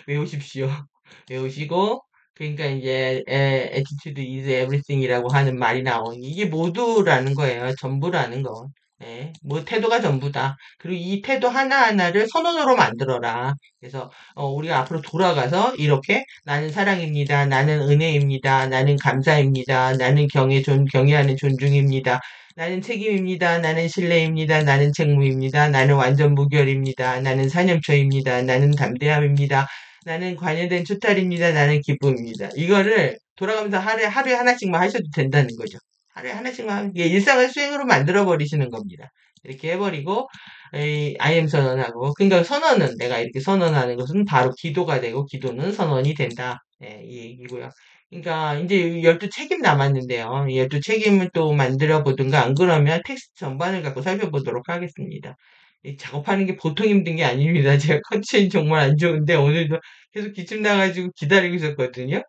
외우십시오. 외우시고 그러니까 이제 attitude is everything이라고 하는 말이 나오니 이게 모두라는 거예요. 전부라는 거. 뭐 태도가 전부다. 그리고 이 태도 하나하나를 선언으로 만들어라. 그래서 우리가 앞으로 돌아가서 이렇게 나는 사랑입니다. 나는 은혜입니다. 나는 감사입니다. 나는 경애하는 존중입니다. 나는 책임입니다. 나는 신뢰입니다. 나는 책무입니다. 나는 완전 무결입니다. 나는 사념초입니다. 나는 담대함입니다. 나는 관여된 추탈입니다. 나는 기쁨입니다. 이거를 돌아가면서 하루에 하나씩만 하셔도 된다는 거죠. 하루에 하나씩만 이게 일상을 수행으로 만들어 버리시는 겁니다. 이렇게 해버리고 I am 선언하고 그러니까 선언은 내가 이렇게 선언하는 것은 바로 기도가 되고 기도는 선언이 된다. 이 얘기고요. 그러니까 이제 12책임 남았는데요. 12책임을 또 만들어 보든가 안 그러면 텍스트 전반을 갖고 살펴보도록 하겠습니다. 작업하는 게 보통 힘든 게 아닙니다. 제가 컨디션이 정말 안 좋은데 오늘도 계속 기침 나가지고 기다리고 있었거든요.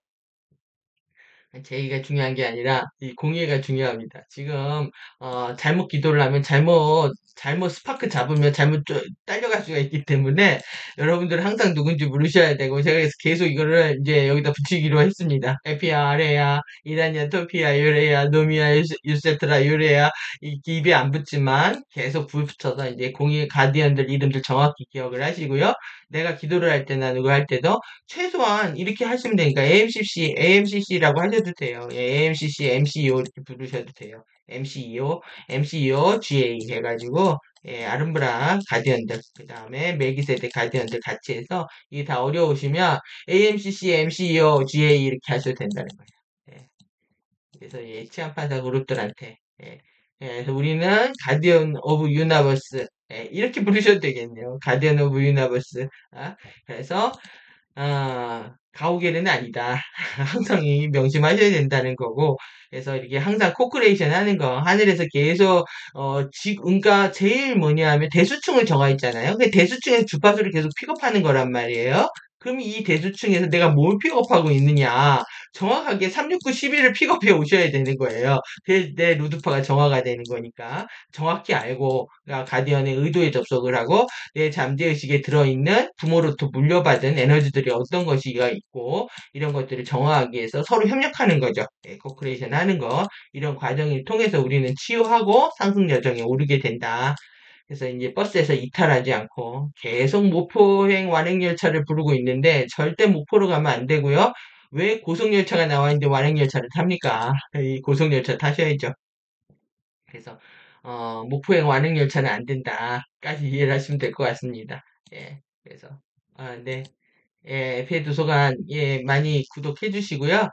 제의가 중요한 게 아니라 이 공예가 중요합니다. 지금 잘못 기도를 하면 잘못 스파크 잡으면 딸려갈 수가 있기 때문에 여러분들 항상 누군지 물으셔야 되고 제가 그래서 계속 이거를 이제 여기다 붙이기로 했습니다. 에피아 아레야 이다니아 토피아 유레야 노미아 유세트라 유레야 이 입에 안 붙지만 계속 붙여서 이제 공예 가디언들 이름들 정확히 기억을 하시고요. 내가 기도를 할 때나 누구 할 때도 최소한 이렇게 하시면 되니까 AMCC라고 하셔도 돼요. 예, AMCC, MCEO 이렇게 부르셔도 돼요. MCEO, MCEO, GA 해가지고 예, 아름브라 가디언들, 그 다음에 메기세대 가디언들 같이 해서 이게 다 어려우시면 AMCC, MCEO, GA 이렇게 하셔도 된다는 거예요. 예, 그래서 예, 치안판사 그룹들한테 예, 예, 그래서 우리는 가디언 오브 유나버스 예, 이렇게 부르셔도 되겠네요. 가디언 오브 유나버스. 아, 그래서 가오갤은 아니다. 항상 이 명심하셔야 된다는 거고, 그래서 이렇게 항상 코크레이션 하는 거, 하늘에서 계속, 그러니까 제일 뭐냐 하면 대수층을 정하 있잖아요. 그 대수층에서 주파수를 계속 픽업하는 거란 말이에요. 그럼 이 대수층에서 내가 뭘 픽업하고 있느냐. 정확하게 369, 11을 픽업해 오셔야 되는 거예요. 그래서 내 루드파가 정화가 되는 거니까. 정확히 알고, 그러니까 가디언의 의도에 접속을 하고, 내 잠재의식에 들어있는 부모로부터 물려받은 에너지들이 어떤 것이가 있고 이런 것들을 정화하기 위해서 서로 협력하는 거죠. 예, 코크레이션 하는 거 이런 과정을 통해서 우리는 치유하고 상승 여정에 오르게 된다. 그래서 이제 버스에서 이탈하지 않고 계속 목포행 완행열차를 부르고 있는데 절대 목포로 가면 안 되고요. 왜 고속열차가 나와 있는데 완행열차를 탑니까? 이 고속열차 타셔야죠. 그래서 목포행 완행열차는 안 된다까지 이해를 하시면 될 것 같습니다. 예, 그래서 네, 예, FA 도서관 예 많이 구독해 주시고요.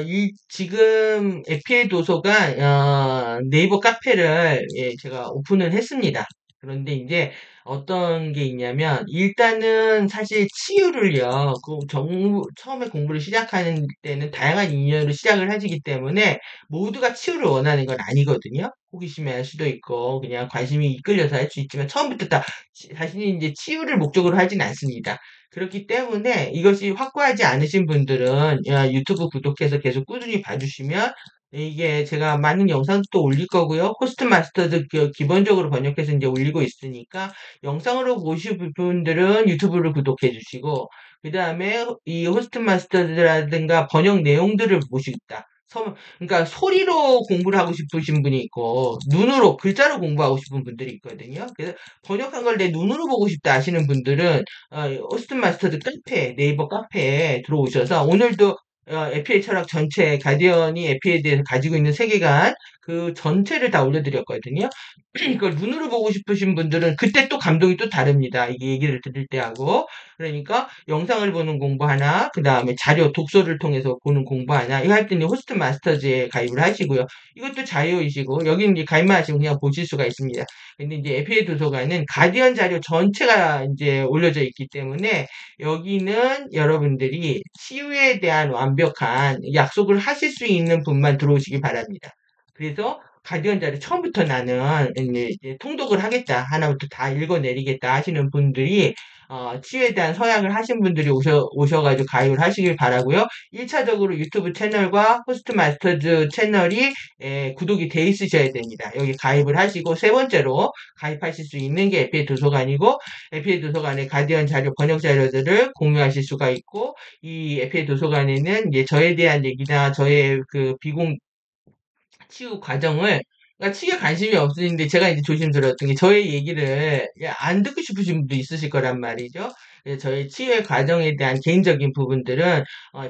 이 지금 FA 도서관 네이버 카페를 예, 제가 오픈을 했습니다. 그런데 이제 어떤 게 있냐면 일단은 사실 치유를요. 처음에 공부를 시작하는 때는 다양한 인연으로 시작을 하시기 때문에 모두가 치유를 원하는 건 아니거든요. 호기심에 할 수도 있고 그냥 관심이 이끌려서 할 수 있지만 처음부터 다 자신이 이제 치유를 목적으로 하진 않습니다. 그렇기 때문에 이것이 확고하지 않으신 분들은 유튜브 구독해서 계속 꾸준히 봐주시면 이게 제가 많은 영상도 올릴 거고요. 호스트 마스터도 기본적으로 번역해서 이제 올리고 있으니까 영상으로 보실 분들은 유튜브를 구독해 주시고 그 다음에 이 호스트 마스터라든가 번역 내용들을 보시다. 그러니까 소리로 공부를 하고 싶으신 분이 있고 눈으로 글자로 공부하고 싶은 분들이 있거든요. 그래서 번역한 걸 내 눈으로 보고 싶다 하시는 분들은 오스틴 마스터드 카페, 네이버 카페에 들어오셔서 오늘도 에피의 철학 전체, 가디언이 에피에 대해서 가지고 있는 세계관 그 전체를 다 올려드렸거든요. 그걸 눈으로 보고 싶으신 분들은 그때 또 감동이 또 다릅니다. 이게 얘기를 들을 때 하고. 그러니까 영상을 보는 공부 하나, 그 다음에 자료, 독서를 통해서 보는 공부 하나, 이거 할 때는 호스트 마스터즈에 가입을 하시고요. 이것도 자유이시고, 여기 이제 가입만 하시면 그냥 보실 수가 있습니다. 근데 이제 FA 도서관은 가디언 자료 전체가 이제 올려져 있기 때문에 여기는 여러분들이 치유에 대한 완벽한 약속을 하실 수 있는 분만 들어오시기 바랍니다. 그래서 가디언 자료 처음부터 나는 이제 통독을 하겠다. 하나부터 다 읽어내리겠다 하시는 분들이 치유에 대한 서약을 하신 분들이 오셔가지고 가입을 하시길 바라고요. 1차적으로 유튜브 채널과 호스트 마스터즈 채널이 구독이 돼 있으셔야 됩니다. 여기 가입을 하시고 세 번째로 가입하실 수 있는 게 에피의 도서관이고 에피의 도서관의 가디언 자료 번역 자료들을 공유하실 수가 있고 이 에피의 도서관에는 이제 저에 대한 얘기나 저의 그 비공 치유 과정을 그러니까 치유에 관심이 없으신데 제가 이제 조심스러웠던 게 저의 얘기를 안 듣고 싶으신 분도 있으실 거란 말이죠. 그래서 저희 치유의 과정에 대한 개인적인 부분들은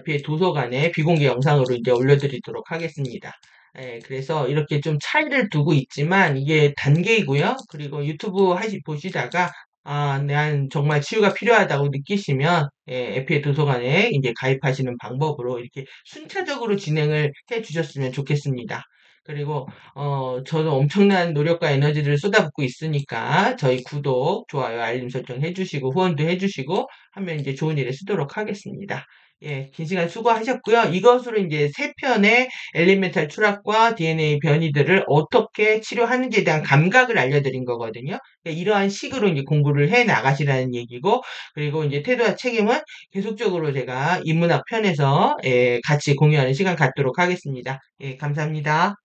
비 도서관에 비공개 영상으로 이제 올려드리도록 하겠습니다. 예, 그래서 이렇게 좀 차이를 두고 있지만 이게 단계이고요. 그리고 유튜브 보시다가 난 정말 치유가 필요하다고 느끼시면 에피의 도서관에 이제 가입하시는 방법으로 이렇게 순차적으로 진행을 해 주셨으면 좋겠습니다. 그리고 저도 엄청난 노력과 에너지를 쏟아붓고 있으니까 저희 구독, 좋아요, 알림 설정 해주시고 후원도 해주시고 하면 이제 좋은 일에 쓰도록 하겠습니다. 예, 긴 시간 수고하셨고요. 이것으로 이제 세 편의 엘리멘탈 추락과 DNA 변이들을 어떻게 치료하는지에 대한 감각을 알려드린 거거든요. 그러니까 이러한 식으로 이제 공부를 해 나가시라는 얘기고, 그리고 이제 태도와 책임은 계속적으로 제가 인문학 편에서 예, 같이 공유하는 시간 갖도록 하겠습니다. 예, 감사합니다.